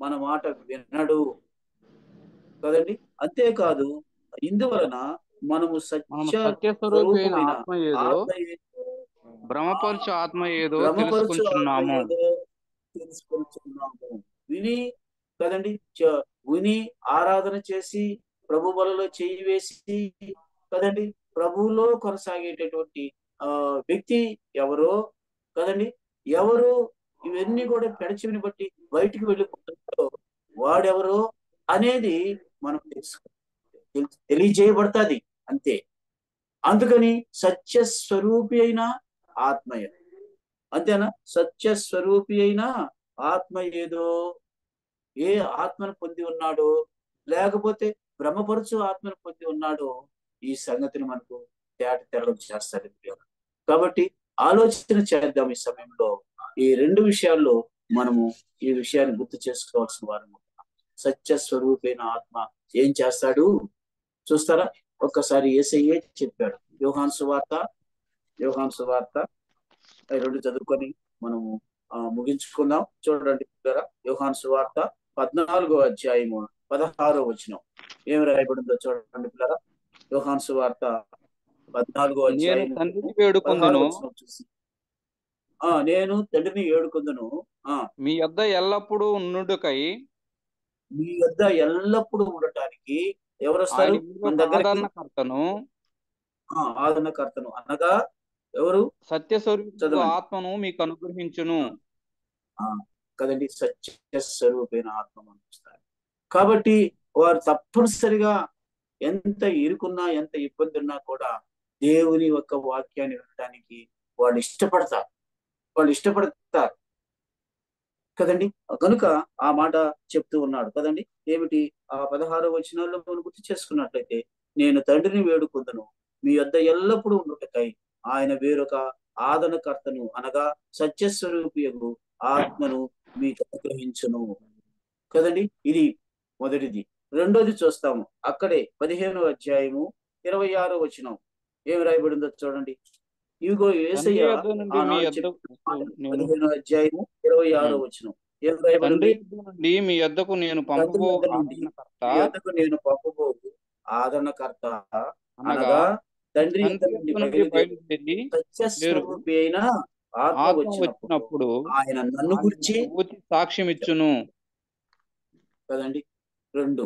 S1: మన మాట వినడు కదండి. అంతేకాదు, ఇందువలన మనము
S2: సత్యస్వరూపైన ఆత్మ ఏదో భ్రమపరచు ఆత్మ ఏదో తెలుసుకుంటున్నాము.
S1: విని కదండి, విని ఆరాధన చేసి ప్రభు బలలో చేయి వేసి కదండి ప్రభువులో కొనసాగేటటువంటి వ్యక్తి ఎవరో కదండి, ఎవరు ఇవన్నీ కూడా పెడచివిని బట్టి బయటికి వెళ్ళిపోతారో వాడెవరో అనేది మనం తెలియజేయబడుతుంది అంతే. అందుకని సత్యస్వరూపి అయిన ఆత్మయ, అంతేనా? సత్యస్వరూపి అయిన ఆత్మ ఏదో, ఏ ఆత్మను పొంది ఉన్నాడో, లేకపోతే భ్రమపరచు ఆత్మను పొంది ఉన్నాడో, ఈ సంగతిని మనకు తెల్లం చేస్తాడు. కాబట్టి ఆలోచన చేద్దాం ఈ సమయంలో. ఈ 2 విషయాల్లో మనము ఈ విషయాన్ని గుర్తు చేసుకోవాల్సిన వారు. సత్యస్వరూపైన ఆత్మ ఏం చేస్తాడు చూస్తారా? ఒక్కసారి యేసయ్యే చెప్పాడు. యోహాను సువార్త 2 చదువుకొని మనము ముగించుకుందాం. చూడండి యోహాను సువార్త 14వ అధ్యాయము 16వ వచనం ఏమి రాయబడిందో చూడండి పిల్లరా. యోహాను సువార్త 14వ
S2: నేను
S1: అధ్యాయం
S2: తండ్రిని
S1: 16వ
S2: వేడుకొందును,
S1: వచనం చూసి నేను తండ్రిని వేడుకొందును.
S2: మీ యొద్ద ఎల్లప్పుడూ ఉండుటకై
S1: మీ వద్ద ఎల్లప్పుడూ ఉండటానికి ఎవరు వస్తారు
S2: ఆయన మీరు
S1: మన
S2: ఒక
S1: దగ్గరికి?
S2: ఆదరణకర్తను,
S1: ఆదరణకర్తను అనగా ఎవరు?
S2: సత్యస్వరూప
S1: చదవండి.
S2: ఆత్మను మీకు అనుగ్రహించును.
S1: ఆ, కదండి, సత్య స్వరూపైన ఆత్మ అనిపిస్తారు. కాబట్టి వారు తప్పనిసరిగా ఎంత ఇరుకున్నా ఎంత ఇబ్బంది ఉన్నా కూడా దేవుని యొక్క వాక్యాన్ని వినడానికి వాళ్ళు ఇష్టపడతారు. కదండి. కనుక ఆ మాట చెప్తూ ఉన్నాడు కదండి. ఏమిటి? ఆ 16వ వచనాల్లో మనం గుర్తు చేసుకున్నట్లయితే, నేను తండ్రిని వేడుకొందును, మీ వద్ద ఎల్లప్పుడూ ఉండుటకై ఆయన వేరొక ఆదరణకర్తను అనగా సత్యస్వరూపియగు ఆత్మను మీకు అనుగ్రహించును. కదండి. ఇది మొదటిది. రెండోది చూస్తాము అక్కడే 15వ అధ్యాయము 26వ వచనం ఏమి రాయబడిందో చూడండి. ఇదిగో
S2: తండ్రి
S1: యేసయ్య
S2: యొద్ద నుండి మీ
S1: ఆనాడు
S2: యొద్దకు
S1: చెప్పిన మాట.
S2: నేను
S1: 15వ అధ్యాయము 26వ వచనం ఏం
S2: తండ్రి
S1: రాయబడింది?
S2: యొద్ద నుండి మీ యొద్దకు నేను
S1: తండ్రి
S2: పంపబో
S1: వద్ద నుండి
S2: ఆదరణకర్త
S1: మీ వద్దకు నేను పంపబోవు ఆదరణకర్త
S2: అనగా
S1: అనగా తండ్రి వద్ద
S2: తండ్రి
S1: నుండి
S2: యొద్ద నుండి బయలుదేరి
S1: సత్యస్వరూపి అయిన ఆత్మ
S2: ఆత్మ
S1: వచ్చినప్పుడు
S2: వచ్చినప్పుడు
S1: ఆయన నన్ను
S2: ఆయన
S1: గురించి
S2: పూర్తి సాక్ష్యం ఇచ్చును.
S1: కదండి. రెండు,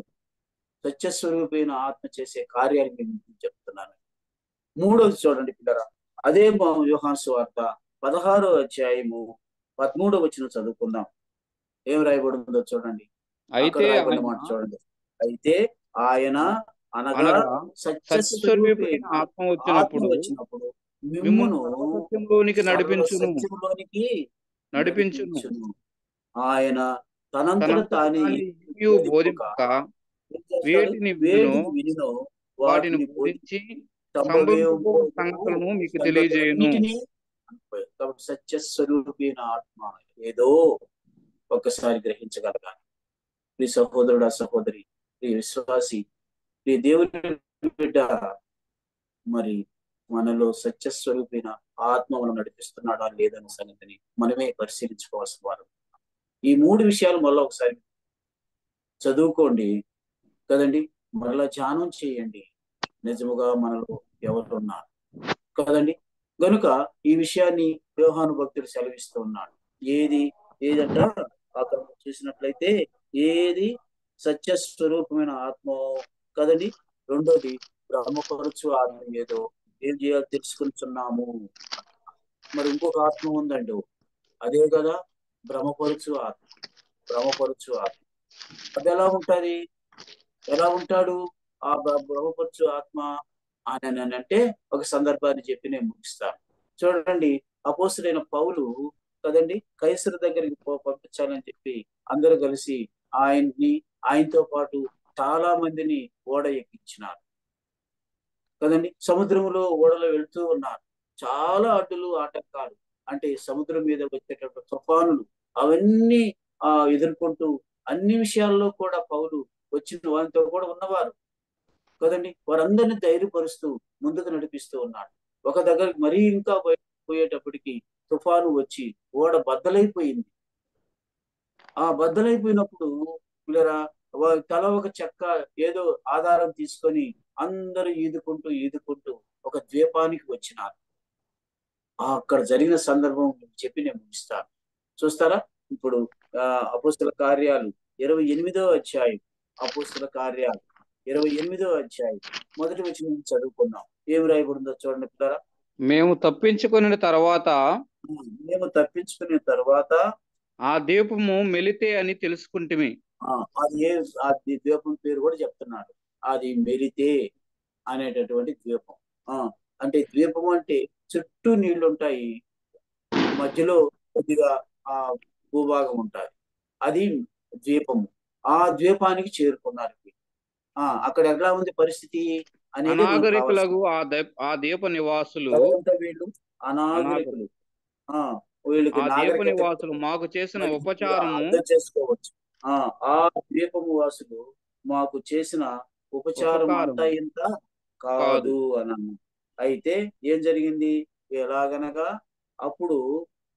S1: సత్యస్వరూపైన ఆత్మ చేసే కార్యాలు నేను చెప్తున్నాను. మూడోది చూడండి పిల్లరా, అదే యోహాను సువార్త 16వ అధ్యాయము 13వ వచనం చదువుకుందాం. ఏం రాయబడిందో చూడండి. అక్కడ
S2: అయితే
S1: రాయబడిన
S2: ఆయన
S1: మాట చూడండి. అయితే ఆయన అనగా
S2: అనగా
S1: సత్యస్వరూపి
S2: సత్యస్వరూపి
S1: అయిన
S2: ఆత్మ
S1: ఆత్మ
S2: వచ్చినప్పుడు
S1: వచ్చినప్పుడు
S2: మిమ్మును
S1: మిమ్మును
S2: సర్వసత్యంలోనికి
S1: సర్వ
S2: నడిపించును
S1: సత్యములోనికి
S2: నడిపించును
S1: నడిపించును. ఆయన తనంతట
S2: తనంతట
S1: తానే
S2: తానే
S1: ఏమీ
S2: ఏమీ
S1: బోధింపక
S2: బోధింపక
S1: ఏం చేస్తాడు?
S2: వేటిని వినునో
S1: వేటిని వినినో
S2: వాటిని
S1: వాటిని
S2: బోధించి
S1: సంభవింపబో
S2: సంభవింపబో సంగతులను మీకు తెలియజేయును.
S1: సంగతులన్నిటినీ అనుభవం. కాబట్టి సత్యస్వరూపైన ఆత్మ ఏదో ఒక్కసారి గ్రహించగలగాలి. ప్రియ సహోదరుడు, సహోదరి, ప్రియ విశ్వాసి, ప్రియ దేవుని బిడ్డ, మరి మనలో సత్యస్వరూపైన ఆత్మ మనం నడిపిస్తున్నాడా లేదనే సంగతిని మనమే పరిశీలించుకోవాల్సిన వారు. ఈ మూడు విషయాలు మళ్ళీ ఒకసారి చదువుకోండి కదండి. మరలా ధ్యానం చేయండి. నిజముగా మనలో ఎవరు ఉన్నారు కదండి. గనుక ఈ విషయాన్ని యోహాను భక్తుడు సెలవిస్తూ ఉన్నాడు. ఏదంట అక్కడ చూసినట్లయితే ఏది సత్యస్వరూపమైన ఆత్మ కదండి. రెండోది బ్రహ్మపరచు ఆత్మ ఏదో ఏం చేయాలో తెలుసుకుంటున్నాము. మరి ఇంకొక ఆత్మ ఉందండి, అదే కదా భ్రమపరచు ఆత్మ. అది ఎలా ఉంటది? ఎలా ఉంటాడు ఆ బ్రహ్మపరచు ఆత్మ అని అంటే ఒక సందర్భాన్ని చెప్పి నేను ముగిస్తాను. చూడండి, అపోస్తులైన పౌలు కదండి కైసరు దగ్గరికి పంపించాలని చెప్పి అందరూ కలిసి ఆయనతో పాటు చాలా మందిని ఓడ ఎక్కించినారు కదండి. సముద్రంలో ఓడలో వెళ్తూ ఉన్నారు. చాలా అడ్డులు ఆటంకాలు, అంటే సముద్రం మీద వచ్చేటప్పుడు తుఫానులు అవన్నీ ఎదుర్కొంటూ అన్ని విషయాల్లో కూడా పౌలు వచ్చిన వారితో కూడా ఉన్నవారు కదండి. వారందరినీ ధైర్యపరుస్తూ ముందుకు నడిపిస్తూ ఉన్నాడు. ఒక దగ్గరికి మరీ ఇంకా పోయేటప్పటికి తుఫాను వచ్చి ఓడ బద్దలైపోయింది. ఆ బద్దలైపోయినప్పుడు పిల్లరా తల ఒక చెక్క ఏదో ఆధారం తీసుకొని అందరూ ఈదుకుంటూ ఒక ద్వీపానికి వచ్చినారు. అక్కడ జరిగిన సందర్భం చెప్పి నేను ముగిస్తాను. చూస్తారా? ఇప్పుడు అపోస్తుల కార్యాలు 28వ అధ్యాయం, అపోస్తుల కార్యాలు 28వ అధ్యాయం మొదటి వచనం చదువుకున్నాం. ఏమి రాయబడిందో చూడండి పిల్లరా.
S2: మేము తప్పించుకున్న తర్వాత
S1: ఆ
S2: దీపము మెలితే అని తెలుసుకుంటిమి.
S1: అది ద్వీపం పేరు కూడా చెప్తున్నాడు. అది మెలితే అనేటటువంటి ద్వీపం. అంటే ద్వీపం అంటే చుట్టూ నీళ్లు ఉంటాయి, మధ్యలో కొద్దిగా భూభాగం ఉంటుంది. అది ద్వీపము. ఆ ద్వీపానికి చేరుకున్నారు. అక్కడ ఎలా ఉంది పరిస్థితి అనేది
S2: అనాగరికులకు ఆ దీప నివాసులు
S1: వీళ్ళు అనాగరికులు. వీళ్ళకి
S2: ఆ దీప
S1: నాగరికత
S2: నివాసులు మాకు చేసిన ఉపచారము
S1: అర్థం చేసుకోవచ్చు. ఆ ద్వీపము వాసులు మాకు చేసిన ఉపచారం అంతా ఇంత కాదు అన్నాను. అయితే ఏం జరిగింది? ఎలాగనగా అప్పుడు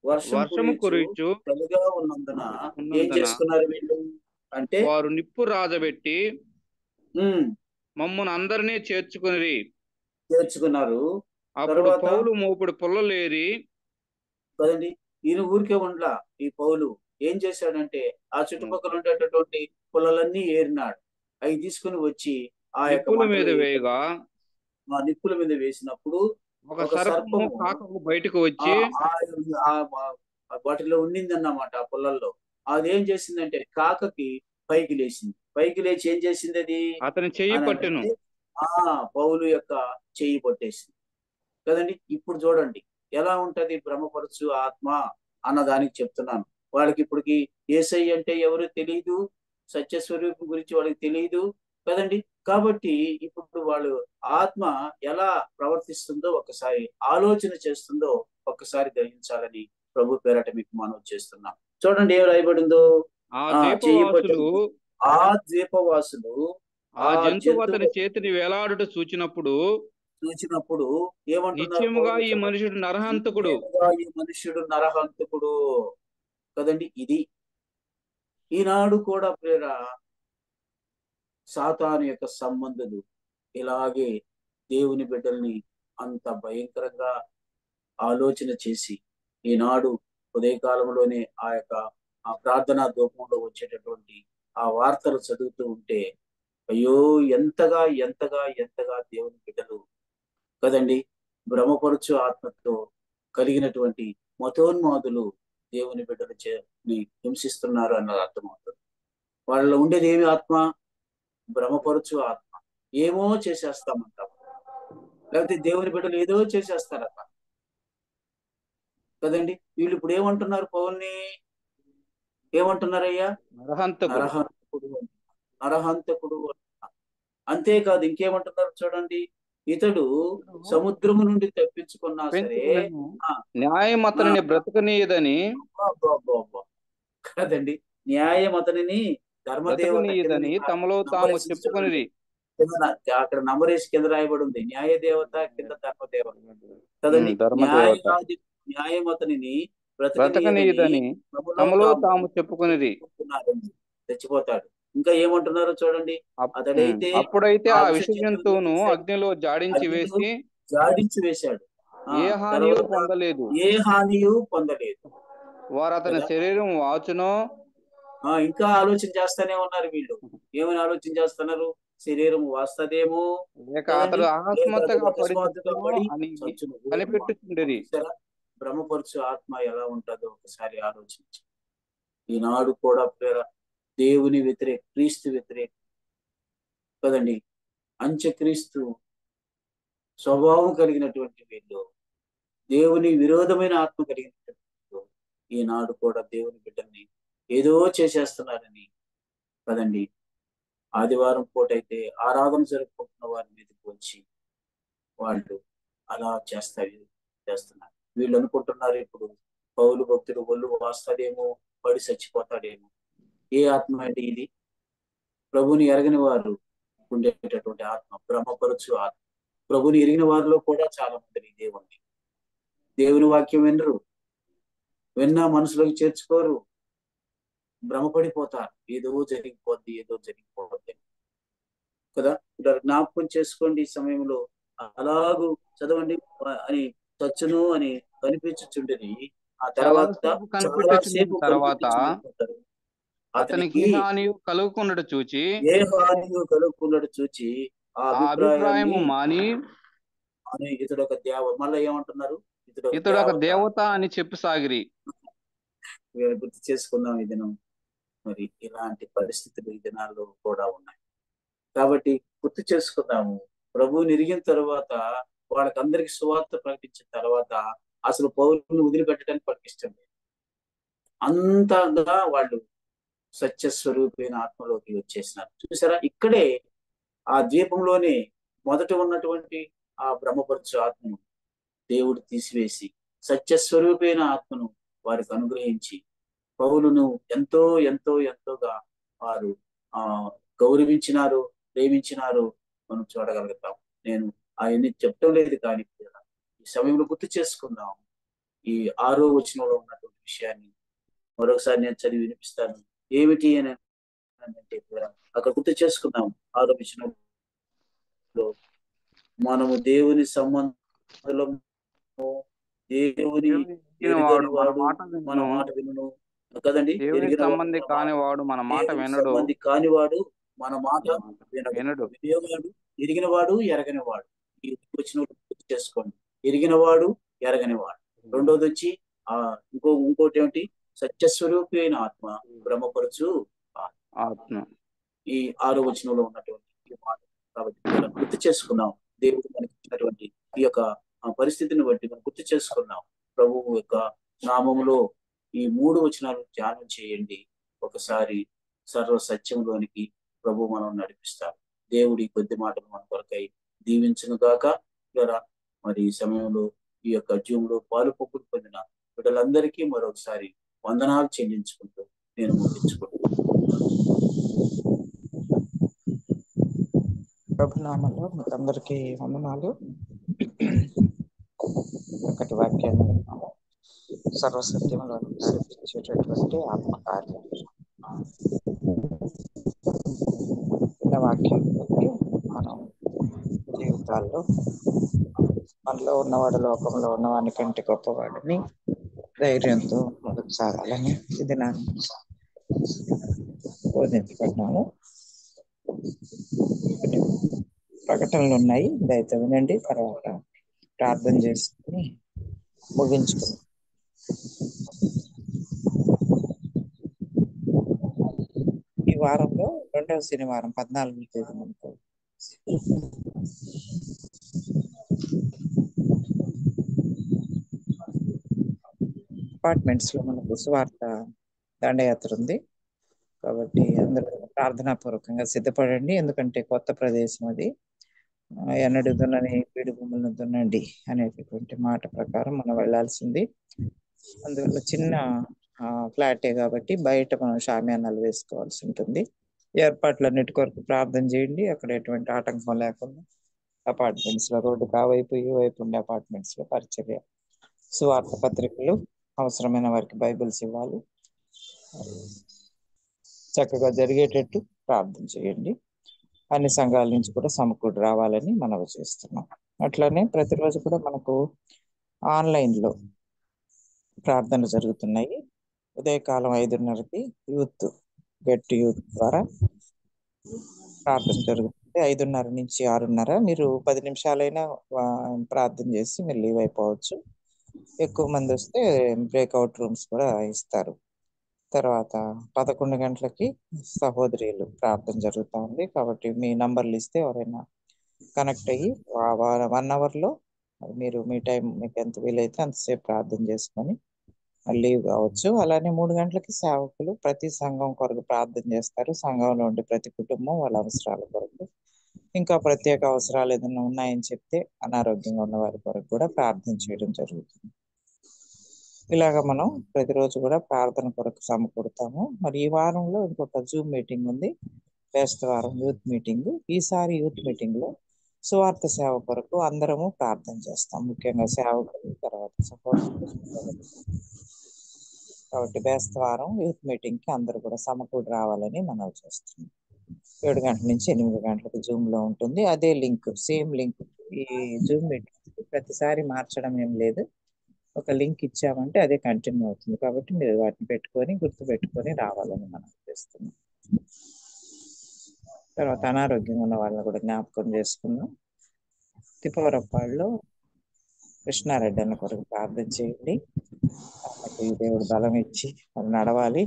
S1: వర్షము కురిచు చలిగా ఉన్నందున ఏం చేసుకున్నారు వీళ్ళు అంటే
S2: వారు నిప్పు రాజబెట్టి మమ్మల్ని అందరినీ చేర్చుకుని
S1: చేర్చుకున్నారు.
S2: అప్పుడు
S1: తర్వాత
S2: పౌలు మోపుడు పుల్లలేరి
S1: కదండి, ఈయన ఊరికే ఉండలా. ఈ పౌలు ఏం చేశాడంటే ఆ చుట్టుపక్కల ఉండేటటువంటి పొలాలన్నీ ఏరినాడు. అవి తీసుకుని వచ్చి ఆ యొక్క
S2: నిప్పుల
S1: మంటలో
S2: మీద వేయగా
S1: ఆ నిప్పుల మీద వేసినప్పుడు
S2: ఒక
S1: ఒక
S2: సర్పము
S1: సర్పము
S2: కాకకు బయటకు
S1: ఆ
S2: వచ్చి
S1: వాటిలో ఉండిందన్నమాట, ఆ పొలాల్లో. అదేం చేసిందంటే కాకకి పైకి లేచింది. పైకి లేచి ఏం చేసింది అది
S2: అతని చెయ్యి
S1: అని
S2: పట్టెను.
S1: అంటే ఆ పౌలు యొక్క చెయ్యి పట్టేసింది కదండి. ఇప్పుడు చూడండి ఎలా ఉంటది భ్రమపరచు ఆత్మ అన్నదానికి చెప్తున్నాను. వాళ్ళకి ఇప్పటికి యేసయ్య అంటే ఎవరు తెలియదు, సత్యస్వరూపం గురించి వాళ్ళకి తెలియదు కదండి. కాబట్టి ఇప్పుడు వాళ్ళు ఆత్మ ఎలా ప్రవర్తిస్తుందో ఒక్కసారి ఆలోచన చేస్తుందో ఒక్కసారి గ్రహించాలని ప్రభు పేరట మీకు మనవి చేస్తున్నాం. చూడండి ఏం రాయబడిందో.
S2: ఆ
S1: చెయ్యి
S2: ద్వీపవాసులు
S1: పట్టింది. ఆ ద్వీపవాసులు
S2: ఆ
S1: ఆ
S2: జంతువు అతని
S1: జంతువు
S2: చేతిని వేలాడుట చూచినప్పుడు
S1: చూసినప్పుడు ఏమంటున్నారు
S2: నిశ్చయముగా
S1: పౌలు
S2: ఈ
S1: చూడండి.
S2: మనుషుడు నరహంతకుడు,
S1: నిశ్చయముగా ఈ మనుష్యుడు నరహంతకుడు కదండి. ఇది ఈనాడు కూడా ప్రేర సాతాను యొక్క సంబంధులు ఇలాగే దేవుని బిడ్డల్ని అంత భయంకరంగా ఆలోచన చేసి ఈనాడు ఉదయకాలంలోనే ఆ యొక్క ఆ ప్రార్థనా ధూపంలో వచ్చేటటువంటి ఆ వార్తలు చదువుతూ ఉంటే అయ్యో ఎంతగా ఎంతగా ఎంతగా దేవుని బిడ్డలు కదండి భ్రమపరుచు ఆత్మతో కలిగినటువంటి మతోన్మాదులు దేవుని బిడ్డలు హింసిస్తున్నారు అన్నది అర్థమవుతుంది. వాళ్ళలో ఉండేది ఏమి ఆత్మ? భ్రమపరుచు ఆత్మ. ఏమో చేసేస్తామంటాం, లేకపోతే దేవుని బిడ్డలు ఏదో చేసేస్తారట కదండి. వీళ్ళు ఇప్పుడు ఏమంటున్నారు పౌల్ని? ఏమంటున్నారయ్యా?
S2: నరహంతకుడు.
S1: నరహంతకుడు నరహంతకుడు. అంతేకాదు ఇంకేమంటున్నారు చూడండి. ఇతడు సముద్రము నుండి తప్పించుకున్నా సరే
S2: పెంచుకునను
S1: ఆ
S2: న్యాయం అతనిని బ్రతకనీయదని
S1: కదండి, న్యాయం అతనిని ధర్మదేవత కింద
S2: తమలో తాము
S1: నంబరేసి చూడండి.
S2: చెప్పుకొనిరి.
S1: అక్కడ నంబరేసి కింద రాయబడి ఉంది, న్యాయ దేవత కింద ధర్మదేవత కదండి.
S2: ధర్మదేవత
S1: న్యాయం అతనిని బ్రతకనీయదని
S2: బ్రతకనీయదని తమలో తాము చెప్పుకొనిరి.
S1: తెచ్చిపోతాడు. ఇంకా ఏమంటున్నారో చూడండి. అతడైతే
S2: అప్పుడైతే
S1: ఆ
S2: ఆ
S1: విష
S2: విష జంతువును అగ్నిలో జాడించి
S1: అగ్నిలో
S2: వేసి
S1: జాడించి వేశాడు.
S2: ఏ హానియు
S1: తర్వాత
S2: పొందలేదు.
S1: ఏ హానియు పొందలేదు.
S2: వారు అతని
S1: కదా
S2: శరీరం వాచునో.
S1: ఇంకా ఆలోచన చేస్తానే ఉన్నారు వీళ్ళు. ఏమని ఆలోచన చేస్తున్నారు? శరీరం వాస్తదేమో
S2: లేక
S1: కదండి,
S2: అతడు
S1: లేదా
S2: అకస్మాత్తుగా పడి
S1: అకస్మాత్తుగా
S2: చచ్చునో
S1: పడి
S2: అని
S1: చచ్చును.
S2: కనిపెట్టుచుండిరి.
S1: చూసారా భ్రమపరుచు ఆత్మ ఎలా ఉంటుందో ఒకసారి ఆలోచించి. ఈనాడు కూడా ప్రేర దేవుని వ్యతిరేక, క్రీస్తు వ్యతిరేక కదండి, అంత్యక్రీస్తు స్వభావం కలిగినటువంటి వీళ్ళు, దేవుని విరోధమైన ఆత్మ కలిగినటువంటి వీళ్ళు ఈనాడు కూడా దేవుని బిడ్డల్ని ఏదో చేసేస్తున్నారని కదండి. ఆదివారం పూట అయితే ఆరాధన జరుపుకుంటున్న వారి మీదకి వచ్చి వాళ్ళు అలా చేస్తున్నారు. వీళ్ళు అనుకుంటున్నారు ఇప్పుడు పౌలు భక్తుడు ఒళ్ళు వాస్తాడేమో, పడి చచ్చిపోతాడేమో. ఏ ఆత్మ అంటే ఇది? ప్రభుని ఎరగని వారు ఉండేటటువంటి ఆత్మ, భ్రమపరచు ఆత్మ. ప్రభుని ఎరిగిన వారిలో కూడా చాలా మంది ఇదే ఉంది. దేవుని వాక్యం వినరు, విన్నా మనసులోకి చేర్చుకోరు, భ్రమపడిపోతారు. ఏదో జరిగిపోద్ది కదా. ఇక్కడ జ్ఞాపకం చేసుకోండి. ఈ సమయంలో అలాగూ చదవండి అని చచ్చును అని కనిపించుచుండేది. ఆ తర్వాత చాలా సేపు
S2: తర్వాత
S1: కనిపించుకుంటారు.
S2: అతనికి
S1: అతనికి
S2: హాని కలుగుకున్నట్టు చూచి
S1: ఏ హానియు కలుగుకున్నట్టు చూచి ఆ
S2: ఆ అభిప్రాయము
S1: అభిప్రాయాన్ని
S2: మాని
S1: అని ఇతడు ఒక మళ్ళీ ఏమంటున్నారు?
S2: ఇతడు ఒక దేవత అని చెప్పి సాగిరి.
S1: గుర్తు చేసుకుందాం ఈ దినం. మరి ఇలాంటి పరిస్థితులు ఈ దినాల్లో కూడా ఉన్నాయి కాబట్టి గుర్తు చేసుకుందాము. ప్రభువుని ఎరిగిన తర్వాత వాళ్ళకందరికి సువార్త ప్రకటించిన తర్వాత అసలు పౌరుని వదిలిపెట్టడానికి వాళ్ళకి ఇష్టం లేదు. అంతగా వాళ్ళు సత్యస్వరూపైన ఆత్మలోకి వచ్చేసినారు. చూసారా, ఇక్కడే ఆ ద్వీపంలోనే మొదట ఉన్నటువంటి ఆ బ్రహ్మపరచు ఆత్మను దేవుడు తీసివేసి సత్యస్వరూపైన ఆత్మను వారికి అనుగ్రహించి పౌలును ఎంతో ఎంతో ఎంతోగా వారు ఆ గౌరవించినారు, ప్రేమించినారు మనం చూడగలుగుతాం. నేను ఆయన్ని చెప్పడం లేదు, కానీ ఈ సమయంలో గుర్తు చేసుకుందాం. ఈ 6వ వచనంలో ఉన్నటువంటి విషయాన్ని మరొకసారి నేను చదివి వినిపిస్తాను. ఏమిటి అని అంటే అక్కడ గుర్తు చేసుకుందాం. 6వ వచనంలో మనము దేవుని సంబంధులము, దేవుని
S2: దేవుని
S1: ఎరుగని
S2: వాడు మన
S1: వాడు
S2: మాట
S1: మన
S2: వినును,
S1: మాట వినును కదండి.
S2: దేవుని
S1: ఎరిగిన వాడు
S2: సంబంధి
S1: మన మాట,
S2: కాని వాడు మన మాట
S1: దేవుని
S2: వినడు.
S1: సంబంధి కానివాడు మన మాట వినడు.
S2: వినడు.
S1: వినేవాడు, ఎరిగిన వాడు, ఎరగని వాడు. ఈ వచ్చిన గుర్తు చేసుకోండి. ఎరిగిన వాడు, ఎరగని వాడు. రెండోది వచ్చి ఇంకోటి ఏమిటి? సత్యస్వరూపి అయిన ఆత్మ, బ్రహ్మపరచు
S2: ఆత్మ.
S1: ఈ 6వ వచనంలో ఉన్నటువంటి ఈ మాట. కాబట్టి ఇలా గుర్తు చేసుకున్నాం. దేవుడు మనకి ఇచ్చినటువంటి ఈ యొక్క పరిస్థితిని బట్టి మనం గుర్తు చేసుకున్నాం. ప్రభువు యొక్క నామములో ఈ 3 వచనాలు ధ్యానం చేయండి. ఒకసారి సర్వ సత్యంలోనికి ప్రభు మనం నడిపిస్తారు. దేవుడి కొద్ది మాటలు మన కొరకై దీవించును గాక. ఇలా మరి ఈ సమయంలో ఈ యొక్క జూమ్లో పాలు పొక్కులు పొందిన బిడ్డలందరికీ మరొకసారి వందనాలు చెల్లించుకుంటూ నేను ముగించుకుంటున్నాను.
S4: ప్రభునామంలో మీకు అందరికీ వందనాలు. ఒకటి వాక్యాన్ని విన్నాము. సర్వసత్యంలో నడిపించేటటువంటి ఆత్మకార్యం. చిన్న వాక్యం బట్టి మనం జీవితాల్లో మనలో ఉన్నవాడు లోకంలో ఉన్నవాడి కంటే గొప్పవాడిని ధైర్యంతో ముందుకు సాగాలని ఇది నా బోధించబడ్డాము. ప్రకటనలు ఉన్నాయి, దయతో వినండి. తర్వాత ప్రార్థన చేసుకుని ముగించుకున్నాం. ఈ వారంలో 2వ శనివారం 14వ తేదీ మనకు అపార్ట్మెంట్స్ లో మనకు సువార్త దండయాత్ర ఉంది. కాబట్టి అందరూ ప్రార్థనాపూర్వకంగా సిద్ధపడండి. ఎందుకంటే కొత్త ప్రదేశం అది. ఎన్నడూ దున్నని పీడి భూములను దున్నండి అనేటటువంటి మాట ప్రకారం మనం వెళ్లాల్సింది. అందువల్ల చిన్న ఫ్లాటే కాబట్టి బయట మనం షామియానాలు వేసుకోవాల్సి ఉంటుంది. ఏర్పాట్లన్నిటి కొరకు ప్రార్థన చేయండి. అక్కడ ఎటువంటి ఆటంకం లేకుండా అపార్ట్మెంట్స్ లో రోడ్డుకు ఆ వైపు ఈ వైపు ఉండే అపార్ట్మెంట్స్ లో పరిచర్య, సువార్త పత్రికలు, అవసరమైన వారికి బైబిల్స్ ఇవ్వాలి. చక్కగా జరిగేటట్టు ప్రార్థన చేయండి. అన్ని సంఘాల నుంచి కూడా సమకూడి రావాలని మనవి చేస్తున్నాం. అట్లానే ప్రతిరోజు కూడా మనకు ఆన్లైన్ లో ప్రార్థనలు జరుగుతున్నాయి. ఉదయకాలం 5:30కి యూత్ ద్వారా ప్రార్థన జరుగుతుంది. 5:30 నుంచి 6:30. మీరు 10 నిమిషాలైనా ప్రార్థన చేసి మీరు లీవ్ అయిపోవచ్చు. ఎక్కువ మంది వస్తే బ్రేక్అవుట్ రూమ్స్ కూడా ఇస్తారు. తర్వాత 11 గంటలకి సహోదరులు ప్రార్థన జరుగుతూ ఉంది. కాబట్టి మీ నంబర్లు ఇస్తే ఎవరైనా కనెక్ట్ అయ్యి 1 అవర్లో మీరు మీ టైం మీకు ఎంత వీలైతే అంతసేపు ప్రార్థన చేసుకొని లీవ్ కావచ్చు. అలానే 3 గంటలకి సేవకులు ప్రతి సంఘం కొరకు ప్రార్థన చేస్తారు. సంఘంలో ఉండే ప్రతి కుటుంబం వాళ్ళ అవసరాల కొరకు, ఇంకా ప్రత్యేక అవసరాలు ఏదైనా ఉన్నాయని చెప్తే అనారోగ్యంగా ఉన్న వారి కొరకు కూడా ప్రార్థన చేయడం జరుగుతుంది. ఇలాగ మనం ప్రతిరోజు కూడా ప్రార్థన కొరకు సమకూడతాము. మరి ఈ వారంలో ఇంకొక జూమ్ మీటింగ్ ఉంది, బేస్తవారం యూత్ మీటింగ్. ఈసారి యూత్ మీటింగ్ లో సువార్త సేవ కొరకు అందరము ప్రార్థన చేస్తాం, ముఖ్యంగా సేవకులు, తర్వాత సపోర్ట్. కాబట్టి బేస్తవారం యూత్ మీటింగ్ కి అందరూ కూడా సమకూడి రావాలని మనం చేస్తున్నాం. 7 గంటల నుంచి 8 గంటలకు జూమ్ లో ఉంటుంది. అదే లింక్, సేమ్ లింక్. ఈ జూమ్ మీటింగ్ ప్రతిసారి మార్చడం ఏం లేదు. ఒక లింక్ ఇచ్చామంటే అదే కంటిన్యూ అవుతుంది. కాబట్టి మీరు వాటిని పెట్టుకొని గుర్తు పెట్టుకొని రావాలని మనం చేస్తున్నాం. తర్వాత అనారోగ్యం ఉన్న వాళ్ళని కూడా జ్ఞాపకం చేసుకున్నాం. తిప్పవరపాడులో కృష్ణారెడ్డి అన్న కొరకు ప్రార్థన చేయండి. అన్నకి దేవుడు బలం ఇచ్చి వాళ్ళు నడవాలి.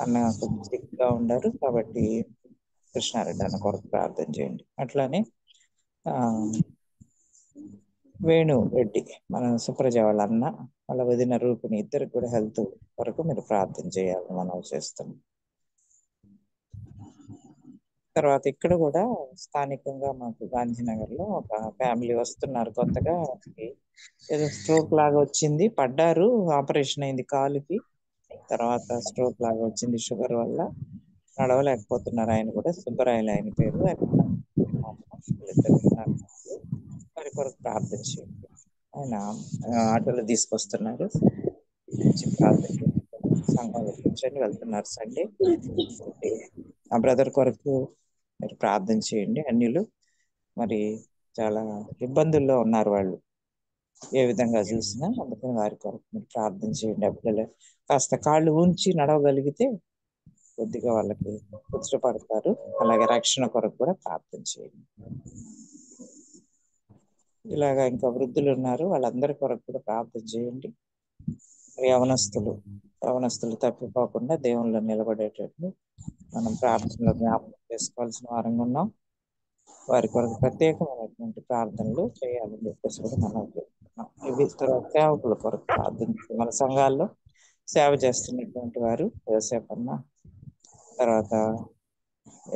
S4: అన్న కొంచెం సిక్గా ఉండారు, కాబట్టి కృష్ణారెడ్డి అన్న కొరకు ప్రార్థన చేయండి. అట్లానే వేణు రెడ్డి, మన సుప్రజ వాళ్ళ అన్న, వాళ్ళ వదిన రూపిణి, ఇద్దరికి కూడా హెల్త్ వరకు మీరు ప్రార్థన చేయాలని మనం చేస్తున్నాం. తర్వాత ఇక్కడ కూడా స్థానికంగా మాకు గాంధీనగర్ లో ఒక ఫ్యామిలీ వస్తున్నారు కొత్తగా. ఏదో స్ట్రోక్ లాగా వచ్చింది, పడ్డారు, ఆపరేషన్ అయింది కాలుకి. తర్వాత స్ట్రోక్ లాగా వచ్చింది షుగర్ వల్ల, నడవలేకపోతున్నారు. ఆయన కూడా సుబ్బరాయలు ఆయన పేరు. వారి కొరకు ప్రార్థన చేయండి. ఆయన ఆటోలో తీసుకొస్తున్నారు, ప్రార్థన సంఘంలో కూర్చొని వెళ్తున్నారు సండే. ఆ బ్రదర్ కొరకు మీరు ప్రార్థన చేయండి. అన్యులు మరి చాలా ఇబ్బందుల్లో ఉన్నారు వాళ్ళు, ఏ విధంగా చూసినా. అందుకని వారి కొరకు మీరు ప్రార్థన చేయండి. ఆ పిల్లలు కాస్త కాళ్ళు ఉంచి నడవగలిగితే కొద్దిగా వాళ్ళకి కుదుటపడతారు. అలాగే రక్షణ కొరకు కూడా ప్రార్థన చేయండి. ఇలాగా ఇంకా వృద్ధులు ఉన్నారు, వాళ్ళందరి కొరకు కూడా ప్రార్థన చేయండి. యవనస్తులు తప్పిపోకుండా దేవుళ్ళు నిలబడేటట్లు మనం ప్రార్థనలో జ్ఞాపకం చేసుకోవాల్సిన వారంగా ఉన్నాం. వారి కొరకు ప్రత్యేకమైనటువంటి ప్రార్థనలు చేయాలని చెప్పేసి కూడా మనం చెప్తున్నాం. ఇవి సేవకుల కొరకు ప్రార్థన. మన సంఘాల్లో సేవ చేస్తున్నటువంటి వారు యోసేపు అన్న, తర్వాత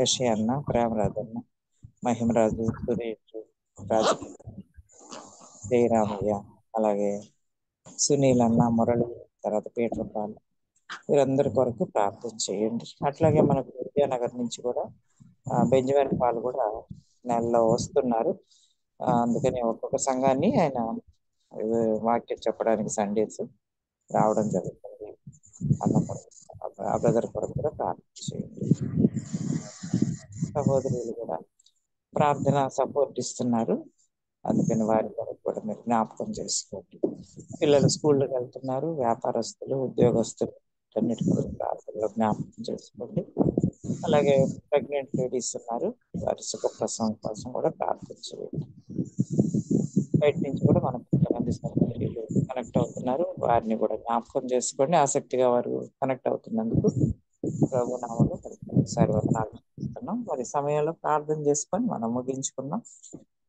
S4: యషి అన్న, ప్రేమరాజు అన్న, మహిమరాజు, సురేష్, రాజు, జయరామయ్య, అలాగే సునీల్ అన్న, మురళి, తర్వాత పీటర్ పాల్, వీరందరి కొరకు ప్రార్థన చేయండి. అట్లాగే మనకు విద్యానగర్ నుంచి కూడా బెంజమిన్ పాల్ కూడా నెలలో వస్తున్నారు. అందుకని ఒక్కొక్క సంఘాన్ని ఆయన వాక్యం చెప్పడానికి సండేస్ రావడం జరుగుతుంది. ఆ బ్రదర్ కొరకు కూడా ప్రార్థన చేయండి. సహోదరులు కూడా ప్రార్థన సపోర్ట్ ఇస్తున్నారు, అందుకని వారి కొరకు కూడా మీరు జ్ఞాపకం చేసుకోండి. పిల్లలు స్కూళ్ళకి వెళ్తున్నారు, వ్యాపారస్తులు, ఉద్యోగస్తులు అన్నిటి కొరకు ప్రార్థనలో జ్ఞాపకం చేసుకోండి. అలాగే ప్రెగ్నెంట్ లేడీస్ ఉన్నారు, వారి సుఖప్రసవం కోసం కూడా ప్రార్థన చేయండి. బయట నుంచి కూడా మనం కొంతమంది సహోదరులు కనెక్ట్ అవుతున్నారు, వారిని కూడా జ్ఞాపకం చేసుకోండి. ఆసక్తిగా వారు కనెక్ట్ అవుతున్నందుకు ప్రభు నామములో ఒకసారి ప్రార్థిస్తున్నాం. మరి సమయంలో ప్రార్థన చేసుకొని మనం ముగించుకున్నాం.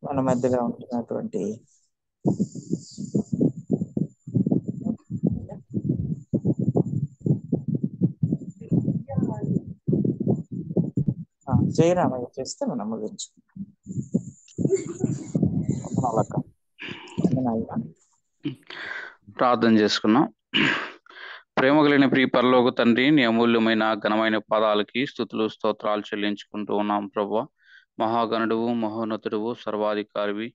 S4: మన మధ్యలో ఉంటున్నటువంటి జయరామయ్య చేస్తే మనం ముగించుకున్నాం.
S2: ప్రార్థన చేసుకున్నాం. ప్రేమ కలిగిన ప్రియ పరలోక తండ్రి, నీ అమూల్యమైన ఘనమైన పాదాలకి స్తుతులు స్తోత్రాలు చెల్లించుకుంటూ ఉన్నాం ప్రభువా. మహాగణుడువు, మహోన్నతుడువు, సర్వాధికారివి,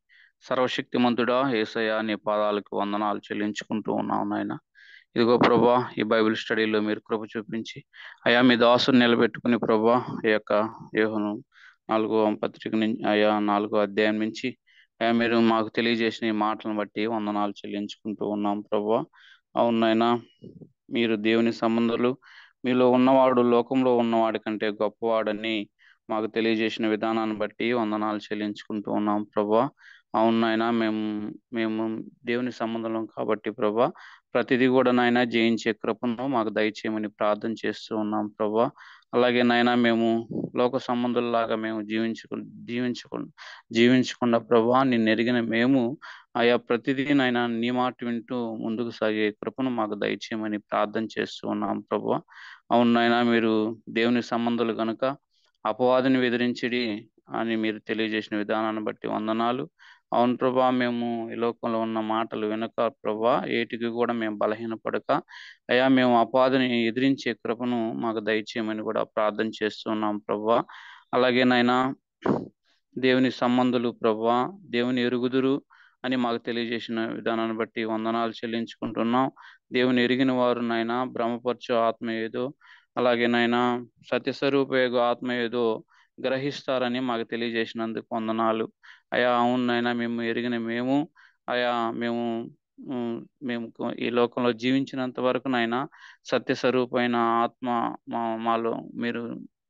S2: సర్వశక్తిమంతుడా యేసయ్య, నీ పాదాలకు వందనాలు చెల్లించుకుంటూ ఉన్నాం నాయన. ఇదిగో ప్రభా, ఈ బైబిల్ స్టడీలో మీరు కృప చూపించి అయా మీ దాసుని నిలబెట్టుకుని ప్రభా, ఈ యొక్క యోహను 4వ పత్రిక నుంచి, అయా 4వ అధ్యాయం నుంచి అయా మీరు మాకు తెలియజేసిన ఈ మాటలను బట్టి వందనాలు చెల్లించుకుంటూ ఉన్నాం ప్రభా. అవునైనా మీరు దేవుని సంబంధాలు, మీలో ఉన్నవాడు లోకంలో ఉన్నవాడి కంటే గొప్పవాడని మాకు తెలియజేసిన విధానాన్ని బట్టి వందనాలు చెల్లించుకుంటూ ఉన్నాం ప్రభా. అవునైనా మేము దేవుని సంబంధం కాబట్టి ప్రభా, ప్రతిదీ కూడా నాయన జయించే కృపను మాకు దయచేయమని ప్రార్థన చేస్తూ ఉన్నాం ప్రభా. అలాగే నాయన మేము లోక సంబంధుల్లాగా మేము జీవించకుండా ప్రభా, నిన్ను ఎరిగిన మేము ఆయా ప్రతిదీ నాయన నీ మాట వింటూ ముందుకు సాగే కృపను మాకు దయచేయమని ప్రార్థన చేస్తూ ఉన్నాం ప్రభా. అవును నాయన, మీరు దేవుని సంబంధాలు కనుక అపవాదిని ఎదిరించిడి అని మీరు తెలియజేసిన విధానాన్ని బట్టి వందనాలు. అవును ప్రభా, మేము ఈ లోకంలో ఉన్న మాటలు వెనుక ప్రభా ఏటికి కూడా మేము బలహీనపడక అయా మేము అపవాదిని ఎదిరించే కృపను మాకు దయచేయమని కూడా ప్రార్థన చేస్తున్నాం ప్రభా. అలాగే నాయనా దేవుని సంబంధులు ప్రభా, దేవుని ఎరుగుదురు అని మాకు తెలియజేసిన విధానాన్ని బట్టి వందనాలు చెల్లించుకుంటున్నాం. దేవుని ఎరిగిన వారు నాయన భ్రమపరచు ఆత్మ ఏదో, అలాగే నాయన సత్యస్వరూపయోగ ఆత్మ ఏదో గ్రహిస్తారని మాకు తెలియజేసినందుకు వందనాలు. అయా అవును నాయన, మేము ఎరిగిన మేము అయా మేము ఈ లోకంలో జీవించినంత వరకు నాయన సత్యస్వరూపమైన ఆత్మ మాలో మీరు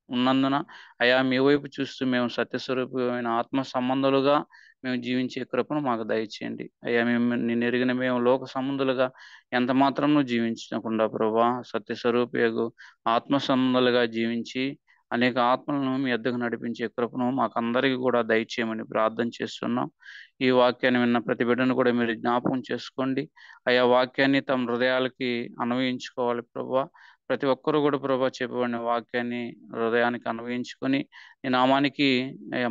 S2: ఉన్నందున అయా మీ వైపు చూస్తూ మేము సత్యస్వరూపమైన ఆత్మ సంబంధాలుగా మేము జీవించే కృపను మాకు దయచేయండి. అయ్యా మేము నిన్ను ఎరిగిన మేము లోక సంబంధులుగా ఎంత మాత్రము జీవించకుండా ప్రభా, సత్యస్వరూపయోగు ఆత్మ సంబంధాలుగా జీవించి అనేక ఆత్మలను మీ యొద్దకు నడిపించే కృపను మాకందరికీ కూడా దయచేయమని ప్రార్థన చేస్తున్నాం. ఈ వాక్యాన్ని విన్న ప్రతి బిడ్డను కూడా మీరు జ్ఞాపకం చేసుకోండి. ఆయా వాక్యాన్ని తమ హృదయాలకి అన్వయించుకోవాలి ప్రభా. ప్రతి ఒక్కరూ కూడా ప్రభా చెప్పబడిన వాక్యాన్ని హృదయానికి అన్వయించుకొని ఈ నామానికి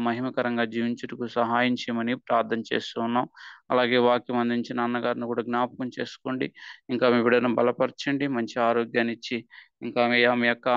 S2: మహిమకరంగా జీవించుటకు సహాయం చేయమని ప్రార్థన చేస్తూ ఉన్నాం. అలాగే వాక్యం అందించిన అన్నగారిని కూడా జ్ఞాపకం చేసుకోండి. ఇంకా మీ బిడ్డను బలపరచండి, మంచి ఆరోగ్యాన్ని ఇచ్చి ఇంకా మీ యొక్క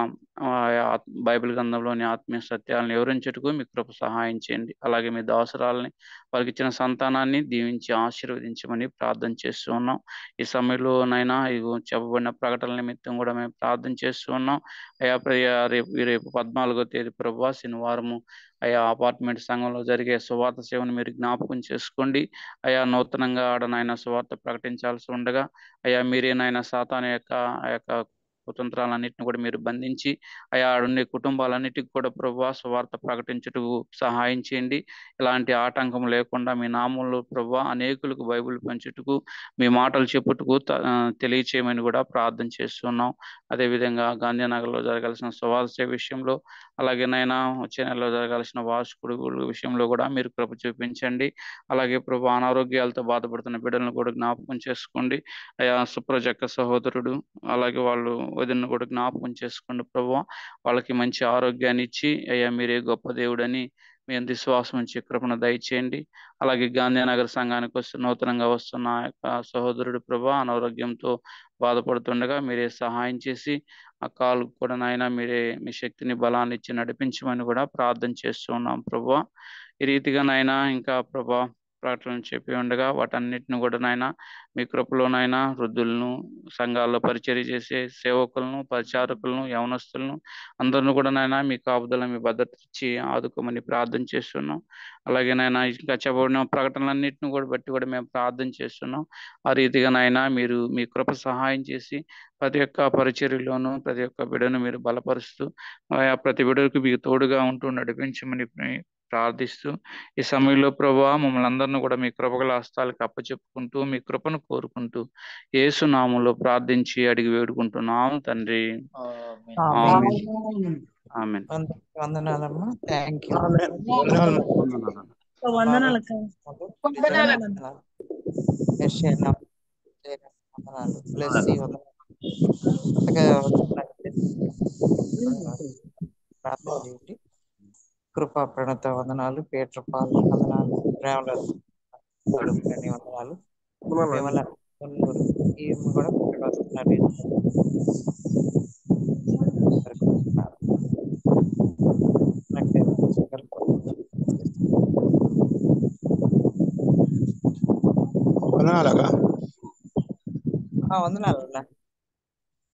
S2: బైబిల్ గ్రంథంలోని ఆత్మీయ సత్యాలను వివరించుటకు మీ కృప సహాయం చేయండి. అలాగే మీ దాసరాలని వారికి ఇచ్చిన సంతానాన్ని దీవించి ఆశీర్వదించమని ప్రార్థన చేస్తూ ఉన్నాం. ఈ సమయంలో నైనా ఇగో చెప్పబడిన ప్రకటనల నిమిత్తం కూడా మేము ప్రార్థన చేస్తూ ఉన్నాం. అయా రేపు 14వ తేదీ ప్రభువా శనివారము అయా అపార్ట్మెంట్ సంఘంలో జరిగే సువార్త సేవను మీరు జ్ఞాపకం చేసుకోండి. అయా నూతనంగా ఆడనైనా సువార్త ప్రకటించాల్సి ఉండగా అయా మీరేనైనా సాతాను యొక్క ఆ యొక్క కుతంత్రాలన్నింటిని కూడా మీరు బంధించి అయా ఆడుండే కుటుంబాలన్నిటికి కూడా ప్రభువా సువార్త ప్రకటించుటకు సహాయం చేయండి. ఎలాంటి ఆటంకం లేకుండా మీ నామంలో ప్రభువా అనేకులకు బైబిల్ పంచుటకు మీ మాటలు చెప్పుటకు తెలియచేయమని కూడా ప్రార్థన చేస్తున్నాం. అదేవిధంగా గాంధీనగర్లో జరగాల్సిన సువార్త సేవ విషయంలో అలాగే నైనా వచ్చే నెలలో జరగాల్సిన వార్షికుడు విషయంలో కూడా మీరు కృప చూపించండి. అలాగే ప్రభు అనారోగ్యాలతో బాధపడుతున్న బిడ్డలను కూడా జ్ఞాపకం చేసుకోండి. అయా సుప్రజక్క సహోదరుడు అలాగే వాళ్ళు వదిన కూడా జ్ఞాపకం చేసుకోండి ప్రభు. వాళ్ళకి మంచి ఆరోగ్యాన్ని ఇచ్చి అయ్యా మీరే గొప్ప దేవుడని మీ అంత విశ్వాసం ఉంచి కృపను దయచేయండి. అలాగే గాంధీనగర్ సంఘానికి నూతనంగా వస్తున్న ఆ యొక్క సహోదరుడు ప్రభు అనారోగ్యంతో బాధపడుతుండగా మీరే సహాయం చేసి ఆ కాలు కూడా నాయన మీరే మీ శక్తిని బలాన్ని ఇచ్చి నడిపించమని కూడా ప్రార్థన చేస్తూ ఉన్నాం ప్రభు. ఈ రీతిగా నాయన ఇంకా ప్రభా ప్రకటనలు చెప్పి ఉండగా వాటన్నిటిని కూడా నాయన మీ కృపలోనైనా వృద్ధులను సంఘాల్లో పరిచర్య చేసే సేవకులను పరిచారకులను యవనస్తులను అందరిని కూడా నాయన మీ కాపుదల మీ భద్రత ఇచ్చి ఆదుకోమని ప్రార్థన చేస్తున్నాం. అలాగే నాయన ఇంకా చెప్పబడిన ప్రకటనలన్నింటిని కూడా బట్టి కూడా మేము ప్రార్థన చేస్తున్నాం. ఆ రీతిగా నాయన మీరు మీ కృప సహాయం చేసి ప్రతి ఒక్క పరిచర్యలోనూ ప్రతి ఒక్క బిడ్డను మీరు బలపరుస్తూ ప్రతి బిడ్డకు మీకు తోడుగా ఉంటూ నడిపించమని ప్రార్థిస్తూ ఈ సమయంలో ప్రభా మమ్మల్ని అందరినీ కూడా మీ కృపగల హస్తాలకు అప్పచెప్పుకుంటూ మీ కృపను కోరుకుంటూ యేసు నామములో ప్రార్థించి అడిగి వేడుకుంటున్నాం తండ్రి. ఆమేన్. ఆమేన్.
S4: వందనాలమ్మా. Thank you.
S3: వందనాలు.
S4: ప్రార్థన చేయండి. కృపా ప్రణత వందనాలు, పేట్ర పాల్ వందనాలు, ప్రేమల వందనాలు, విమల ఈ కూడా వందనాలు.